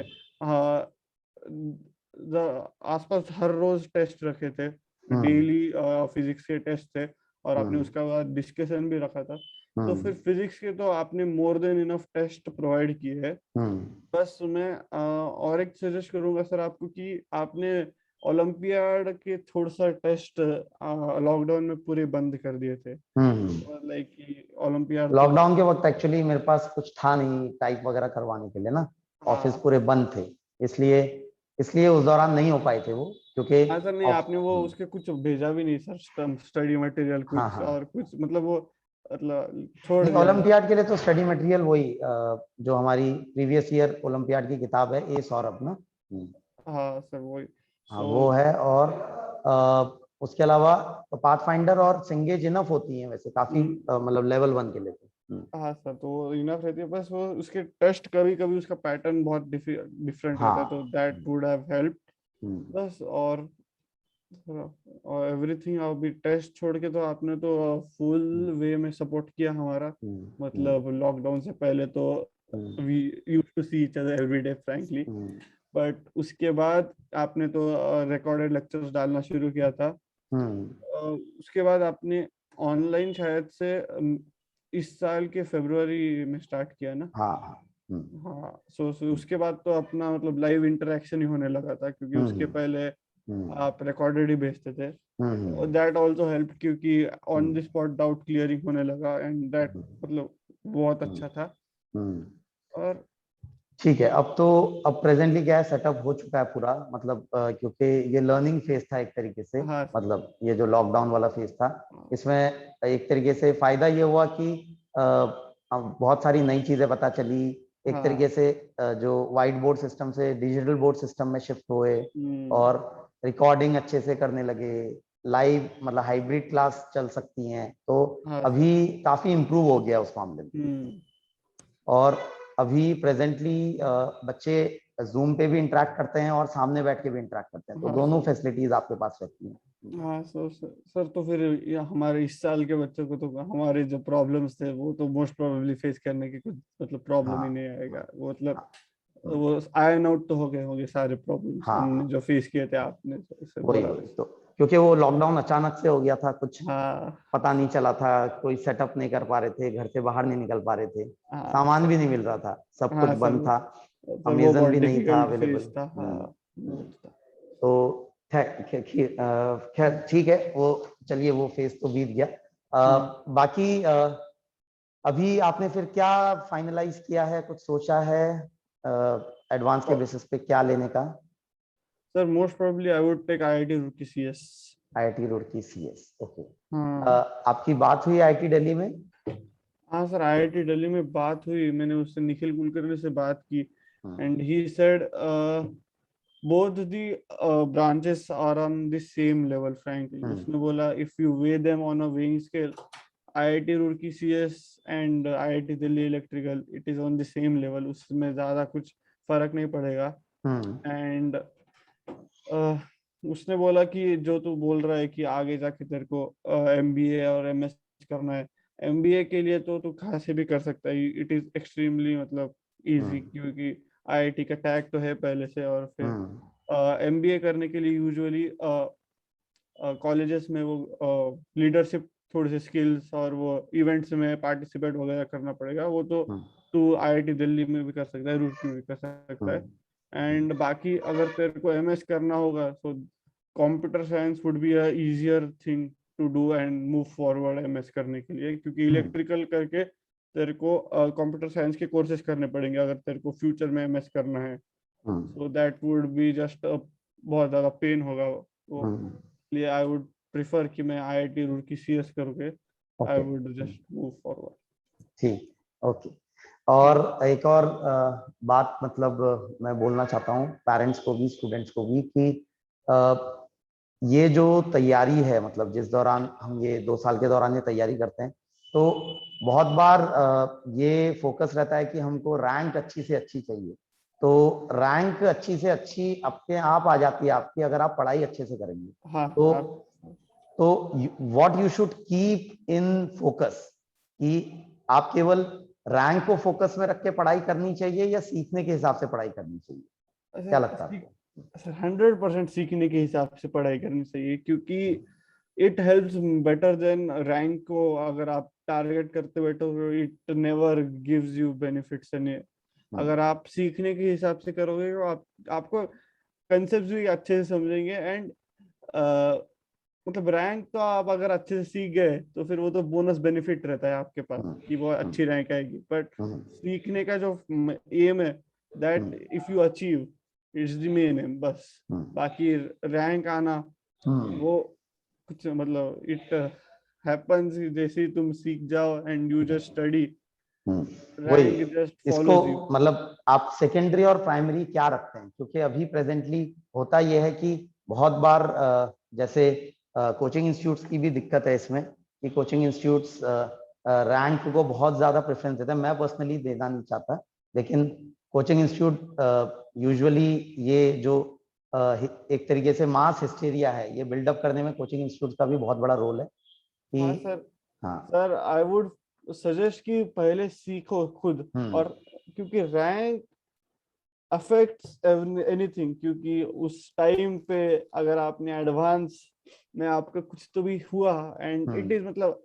आसपास हर रोज टेस्ट रखे थे, डेली फिजिक्स के टेस्ट थे, और आपने उसका बाद डिस्कशन भी रखा था, तो फिर फिजिक्स के तो आपने more than enough test provide किए हैं। बस मैं और एक सजेस्ट करूंगा सर आपको कि आपने ओलंपियाड के थोड़ा सा टेस्ट लॉकडाउन में पूरे बंद कर दिए थे, लाइक ओलंपियाड तो लॉकडाउन के वक्त एक्चुअली मेरे पास कुछ था नहीं टाइप वगैरह करवाने के लिए ना, ऑफिस पूरे बंद थे, इसलिए इसलिए उस दौरान नहीं हो पाए थे वो, क्योंकि हाँ सर, नहीं आपने वो उसके कुछ भेजा भी नहीं सर, स्टडी मटेरियल हाँ कुछ हाँ और कुछ, मतलब वो मतलब छोड़ नहीं, दिया था। ओलंपियाड के लिए तो स्टडी मटेरियल वही जो हमारी प्रीवियस ईयर ओलंपियाड की किताब है, ए सौरभ ना। हाँ सर वही, हाँ सो वो है, और उसके अलावा पाथफाइंडर और सिंगेज इनफ होती हैं वैसे काफी, मतलब लेवल 1 के लिए तो। हाँ सर, तो वो इनफ रहती है, बस वो उसके टेस्ट कभी कभी उसका पैटर्न बहुत डिफरेंट रहता है, तो हाँ दैट वुड हैव हेल्प। हम्म, बस और एवरीथिंग, अभी टेस्ट छोड़ के तो आपने तो फुल वे में सपोर्ट किया हमारा, हम्म, हम्म, मतलब लॉकडाउन से पहले तो hmm, we used to see each other every day frankly, hmm, but उसके बाद आपने तो रिकॉर्डेड लेक्चर्स डालना शुरू किया था। हम्म, उसके बाद आपने ऑनलाइन शायद से इस साल के फरवरी में स्टार्ट किया ना। हाँ हाँ, हाँ, सो उसके बाद तो अपना मतलब लाइव इंटरेक्शन ही होने लगा था, क्योंकि उसके हम्म, पहले हम्म, आप रिकॉर्डेड ही भेजते थे, हम्म, दैट आल्सो हेल्प, क्योंकि on the hmm, spot doubt clearing होने लगा, एंड दैट हम्म, मतलब बहुत हम्म, अच्छा था। हम्म। और ठीक है, अब तो अब प्रेजेंटली क्या है, सेटअप हो चुका है पूरा, मतलब क्योंकि ये लर्निंग फेज था एक तरीके से, हाँ मतलब ये जो लॉकडाउन वाला फेज था, इसमें एक तरीके से फायदा ये हुआ कि अब बहुत सारी नई चीजें पता चली, एक हाँ, तरीके से जो वाइट बोर्ड सिस्टम से डिजिटल बोर्ड सिस्टम में शिफ्ट हुए, और रिकॉर्डिंग अच्छे से करने लगे, लाइव मतलब हाइब्रिड क्लास चल सकती हैं, तो हाँ सर, अभी काफी इम्प्रूव हो गया उस मामले में। और अभी प्रेजेंटली बच्चे जूम पे भी इंटरेक्ट करते हैं और सामने बैठ के भी इंटरेक्ट करते हैं, तो हाँ दोनों सर, फैसिलिटीज आपके पास रहती हैं। हाँ सर तो फिर ये हमारे इस साल के बच्चों को तो हमारे जो प्रॉब्लम्स थे वो तो मोस्ट प्रोबेबली फेस करने की कुछ मतलब प्रॉब्लम ही हाँ नहीं आएगा, वो मतलब हाँ वो आयन आउट तो हो गए होंगे सारे प्रॉब्लम्स हमने हाँ, जो फेस किए थे, आपने जैसे वही बोला। वही तो, क्योंकि वो लॉकडाउन अचानक से हो गया था, कुछ हाँ पता नहीं चला था, कोई सेटअप नहीं कर पा रहे थे, घर से बाहर नहीं निकल पा रहे थे, हाँ सामान सर, भी नहीं मिल रहा था, सब कुछ हाँ सर, बंद था, सर वो अमेजन बहुत भी नहीं था डिफिकल्ट अवेलेबल। फेज था, हाँ वो तो था। तो खैर ठीक है, वो चलिए वो फेज तो बीत गया। बाकी अभी आपने फिर क्या फाइनलाइज किया है, कुछ सोचा है एडवांस के बेसिस पे क्या लेने का? Sir most probably I would take IIT Roorkee CS. IIT Roorkee CS, okay. हाँ आपकी बात हुई आईआईटी दिल्ली में? हाँ सर, आईआईटी दिल्ली में बात हुई, मैंने उससे निखिल कुलकर्णी से बात की, hmm, and he said both the branches are on the same level frankly, hmm, उसने बोला if you weigh them on a weighing scale, IIT Roorkee CS and IIT Delhi electrical, it is on the same level, उसमें ज्यादा कुछ फर्क नहीं पड़ेगा। हम्म, and उसने बोला कि जो तू बोल रहा है कि आगे जाके तेरे को एमबीए और एमएस करना है, एमबीए के लिए तो तू कहाँ से भी कर सकता है, इट इज एक्सट्रीमली मतलब इजी, हम्म, क्योंकि आईआईटी का टैग तो है पहले से, और फिर हम्म, एमबीए करने के लिए यूजुअली कॉलेजेस में वो लीडरशिप थोड़े से स्किल्स और वो इवेंट्स में पार्टिसिपेट वगैरह करना पड़ेगा, वो तो हम्म, तू आईआईटी दिल्ली में भी कर सकता है, रूरकी में भी कर सकता है। एंड बाकी अगर तेरे को एमएस करना होगा तो computer science would be a easier thing to do and move forward MS करने के लिए, क्योंकि इलेक्ट्रिकल करके तेरे को कंप्यूटर साइंस के कोर्सेज करने पड़ेंगे अगर तेरे को फ्यूचर में एमएस करना है। So that would be just बहुत ज्यादा पेन होगा, तो इसलिए आई वुड प्रिफर कि मैं आईआईटी रुड़की सीएस करके I okay, would just move forward. ठीक, ओके। और एक और बात मतलब मैं बोलना चाहता हूँ पेरेंट्स को भी, स्टूडेंट्स को भी, कि ये जो तैयारी है, मतलब जिस दौरान हम ये 2 साल के दौरान ये तैयारी करते हैं, तो बहुत बार ये फोकस रहता है कि हमको रैंक अच्छी से अच्छी चाहिए। तो रैंक अच्छी से अच्छी अपने आप आ जाती है आपकी, अगर आप पढ़ाई अच्छे से करेंगे। हाँ तो what you should keep in focus, कि आप केवल रैंक को फोकस में रख के पढ़ाई करनी चाहिए या सीखने के हिसाब से पढ़ाई करनी चाहिए, क्या लगता है आपको? सर 100% सीखने के हिसाब से पढ़ाई करनी चाहिए, क्योंकि it helps better than rank को अगर आप टारगेट करते बैठो, it never gives you benefits. अगर आप सीखने के हिसाब से करोगे तो आपको कंसेप्ट भी अच्छे से समझेंगे। एंड मतलब रैंक तो आप अगर अच्छे से सीख गए तो फिर वो तो बोनस बेनिफिट रहता है आपके पास कि वो अच्छी रैंक आएगी। बट सीखने का जो एम है, that if you achieve, it's the main M बस। बाकी रैंक आना वो कुछ मतलब इट हैपेंस जैसे ही तुम सीख जाओ एंड यू जस्ट स्टडी, वही, रैंक जस्ट इसको फॉलोज यू। मतलब आप सेकेंडरी और प्राइमरी क्या रखते हैं? क्योंकि अभी प्रेजेंटली होता यह है कि बहुत बार जैसे कोचिंग इंस्टीट्यूट्स की भी दिक्कत है इसमें, कि कोचिंग इंस्टीट्यूट्स रैंक को बहुत ज्यादा प्रेफरेंस देते हैं। मैं पर्सनली देना नहीं चाहता, लेकिन कोचिंग इंस्टीट्यूट यूजुअली ये जो एक तरीके से मास हिस्टेरिया है, ये बिल्डअप करने में कोचिंग इंस्टीट्यूट का भी बहुत बड़ा रोल है हाँ कि सर, हाँ। सर आई वुड सजेस्ट कि पहले सीखो खुद। और क्योंकि रैंक अफेक्ट्स एनीथिंग, क्योंकि उस टाइम पे अगर आपने एडवांस में आपका कुछ तो भी हुआ एंड इट इज मतलब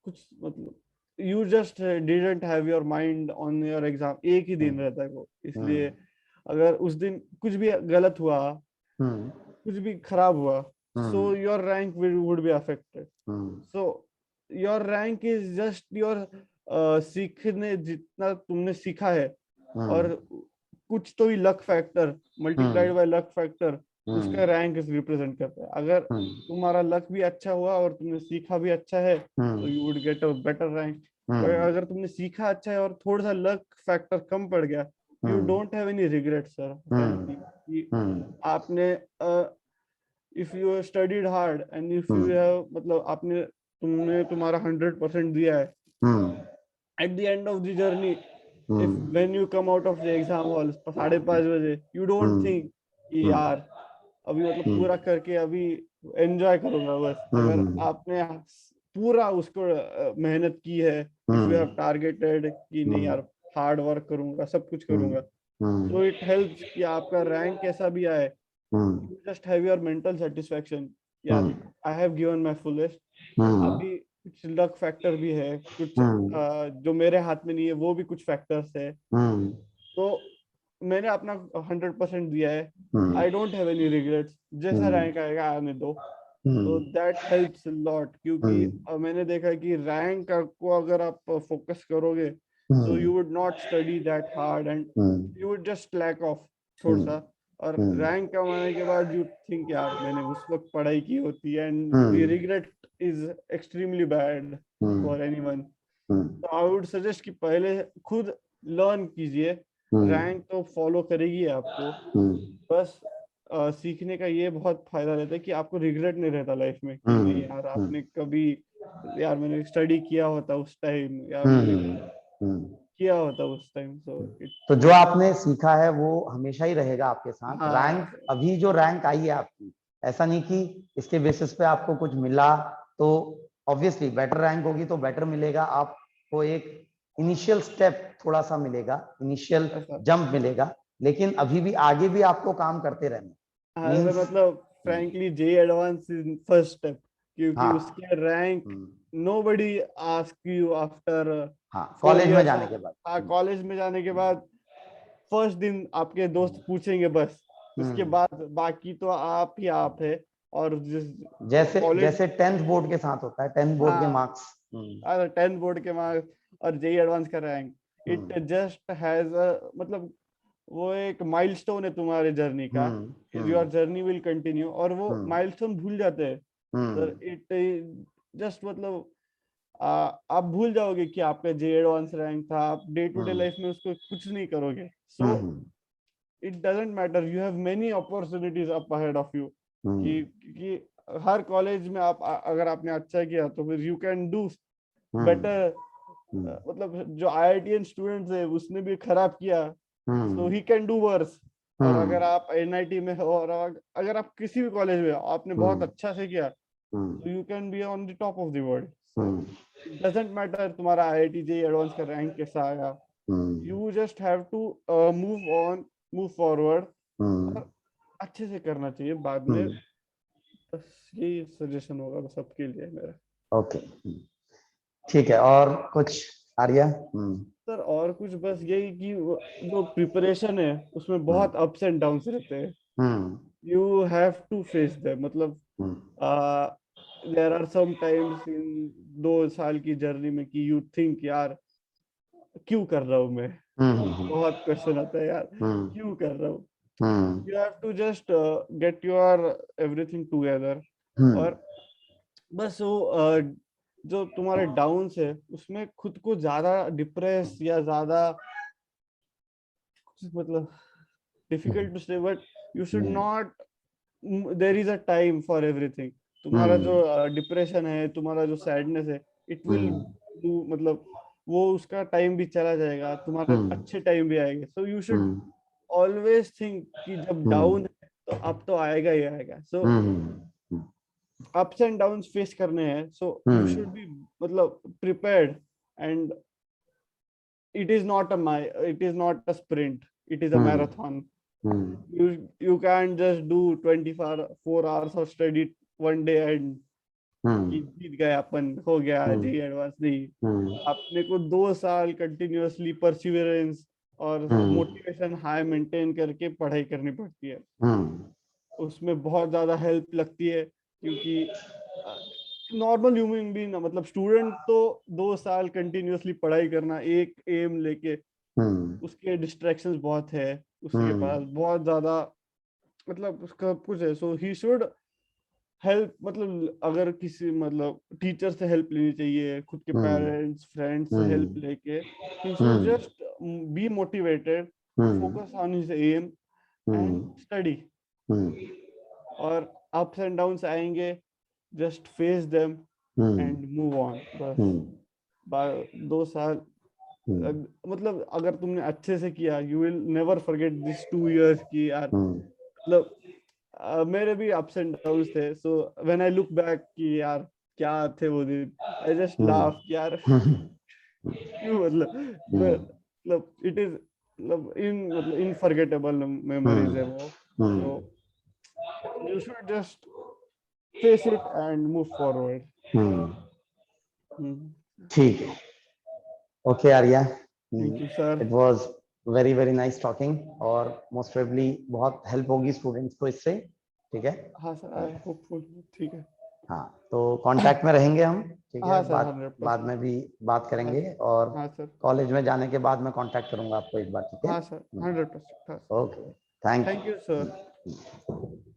कुछ मतलब you just didn't have your mind on your exam, एक ही दिन रहता है वो, इसलिए अगर उस दिन कुछ भी गलत हुआ, कुछ भी खराब हुआ, so your rank would be affected. So your rank is just your सीखने जितना तुमने सीखा है, और कुछ तो ही luck factor multiplied by luck factor उसका रैंक रिप्रेजेंट करता है। अगर तुम्हारा लक भी अच्छा हुआ और तुमने सीखा भी अच्छा है तो you would get a better rank. पर अगर तुमने सीखा अच्छा है और थोड़ा सा लक फैक्टर कम पड़ गया, you don't have any regret sir. आपने if you studied hard and if you have मतलब आपने तुमने तुम्हारा 100% दिया है, at the end of the journey, if when you come out of the exam hall 5:30 बजे, you don't think कि यार अभी मतलब पूरा करके अभी एंजॉय करूंगा बस। अगर आपने पूरा उसको मेहनत की है, इफ यू हैव टारगेटेड कि नहीं यार हार्ड वर्क करूंगा, सब कुछ करूंगा, so it helps कि आपका रैंक कैसा भी आए, you just have your mental satisfaction, यार I have given my fullest। अभी कुछ लक फैक्टर भी है, कुछ जो मेरे हाथ में नहीं है वो भी कुछ फैक्टर्स है, तो मैंने अपना 100% दिया है। I don't have any regrets, जैसा रैंक आएगा आने दो। तो दैट हेल्प्स लॉट, क्योंकि मैंने देखा है कि रैंक को अगर आप फोकस करोगे तो you would not study that hard and you would just lack of थोड़ा सा। और रैंक कमाने के बाद यू थिंक यार मैंने उस वक्त पढ़ाई की होती है, and the regret is extremely bad for anyone. तो आई वुड सजेस्ट कि पहले खुद लर्न कीजिए, रैंक तो फॉलो करेगी आपको, बस सीखने का ये बहुत फायदा रहता है कि आपको रिग्रेट नहीं रहता लाइफ में कि नहीं यार आपने कभी यार मैंने स्टडी किया होता उस टाइम, या मैंने किया होता उस टाइम। तो जो आपने सीखा है वो हमेशा ही रहेगा आपके साथ। रैंक, अभी जो रैंक आई है आपकी, ऐसा नहीं कि इसके बेसिस पे आपको कुछ मिला, तो ऑब्वियसली बेटर रैंक होगी तो बेटर मिलेगा आपको, एक इनिशियल स्टेप थोड़ा सा मिलेगा, इनिशियल जंप मिलेगा, लेकिन अभी भी आगे भी आपको काम करते रहना। मतलब frankly J advance is first step. क्योंकि हाँ उसके rank nobody ask you after हाँ 4 कॉलेज में years जाने of के बाद। हाँ कॉलेज में जाने के बाद फर्स्ट दिन आपके दोस्त पूछेंगे बस, उसके बाद बाकी तो आप ही आप है। और जिस जैसे कॉलेज, जैसे 10th बोर्ड के साथ होता है, 10th बोर्ड के हाँ मार्क्स। 10 बोर्ड के मार्क्स और जेई एडवांस का रैंक, इट जस्ट हैज मतलब वो एक माइलस्टोन है तुम्हारे जर्नी का। योर जर्नी विल कंटिन्यू, और वो माइलस्टोन भूल जाते हैं सर। इट जस्ट मतलब आप भूल जाओगे कि आपका जे एडवांस रैंक था, आप डे टू डे लाइफ में उसको कुछ नहीं करोगे। So it doesn't matter, you have many opportunities up ahead of you. कि हर कॉलेज में आप अगर आपने अच्छा किया तो फिर यू कैन डू बेटर। मतलब जो आईआईटीएन स्टूडेंट्स है उसने भी खराब किया, सो ही कैन डू वर्स। और अगर आप एनआईटी में हो और अगर आप किसी भी कॉलेज में हो, आपने बहुत अच्छा से किया, so you can be on the top of the world. So it doesn't matter तुम्हारा IIT JEE एडवांस का रैंक कैसा आया, you just have to move on, move forward, और अच्छे से करना चाहिए बाद में। बस यही सजेशन होगा बस सबके लिए मेरा। ओके ठीक है, और कुछ आर्या? सर और कुछ बस यही कि जो प्रिपरेशन है उसमें बहुत अप्स एंड डाउन्स रहते हैं, you have to face them. मतलब there are some times in 2 साल की जर्नी में कि यू थिंक यार क्यों कर रहा हूँ मैं, बहुत क्वेश्चन आता है यार क्यों कर रहा हूँ। You have to just get your everything together, और बस वो जो तुम्हारे डाउन्स है उसमें खुद को ज्यादा डिप्रेस या ज्यादा मतलब difficult to say, but you should not, there is a time for everything. तुम्हारा जो डिप्रेशन है, तुम्हारा जो सैडनेस है, इट विल मतलब वो उसका टाइम भी चला जाएगा, तुम्हारा अच्छे टाइम भी आएगा। So you should always think कि जब डाउन है तो अब तो आएगा ही आएगा। सो अप्स एंड डाउन्स फेस करने हैं, सो यू शुड बी मतलब prepared. And it is not a sprint, it is a marathon. You can't just do 24 hours of study one day and जीत गए अपन, हो गया जी एडवांस। नहीं, अपने को 2 साल कंटिन्यूअसली परसिवरेंस और मोटिवेशन हाई मेंटेन करके पढ़ाई करनी पड़ती है। उसमें बहुत ज्यादा हेल्प लगती है, क्योंकि नॉर्मल ह्यूमन बीइंग मतलब स्टूडेंट तो 2 साल कंटिन्यूअसली पढ़ाई करना एक एम लेके, उसके डिस्ट्रैक्शंस बहुत है, उसके पास बहुत ज्यादा मतलब उसका कुछ है। सो ही शुड हेल्प, मतलब अगर किसी मतलब टीचर से हेल्प लेनी चाहिए, खुद के पेरेंट्स फ्रेंड्स से हेल्प लेके। He should just be motivated, focus on his aim and study. और अप्स एंड डाउन्स आएंगे, just face them and move on. बस 2 साल मतलब अगर तुमने अच्छे से किया, you will never forget this 2 years की यार मतलब मेरे भी अप्स एंड डाउन्स थे। So when I look back कि यार क्या थे वो दिन, आई जस्ट लाफ कि यार क्यों मतलब इट इज मतलब इनफॉरगेटेबल मेमोरीज है वो। तो you should just face it and move forward. ठीक है, okay Arya, Thank you, sir. It was very very nice talking, और मोस्ट प्रोबेबली बहुत हेल्प होगी स्टूडेंट्स को इससे। ठीक है, हाँ सर, आई होपफुल। ठीक है, हाँ तो कांटेक्ट में रहेंगे हम। ठीक है, हाँ सर, बाद 100%। में भी बात करेंगे, और हाँ सर, कॉलेज में जाने के बाद मैं कांटेक्ट करूंगा आपको एक बार। ठीक है, हाँ sir, 100%। Okay, thank thank you sir. You.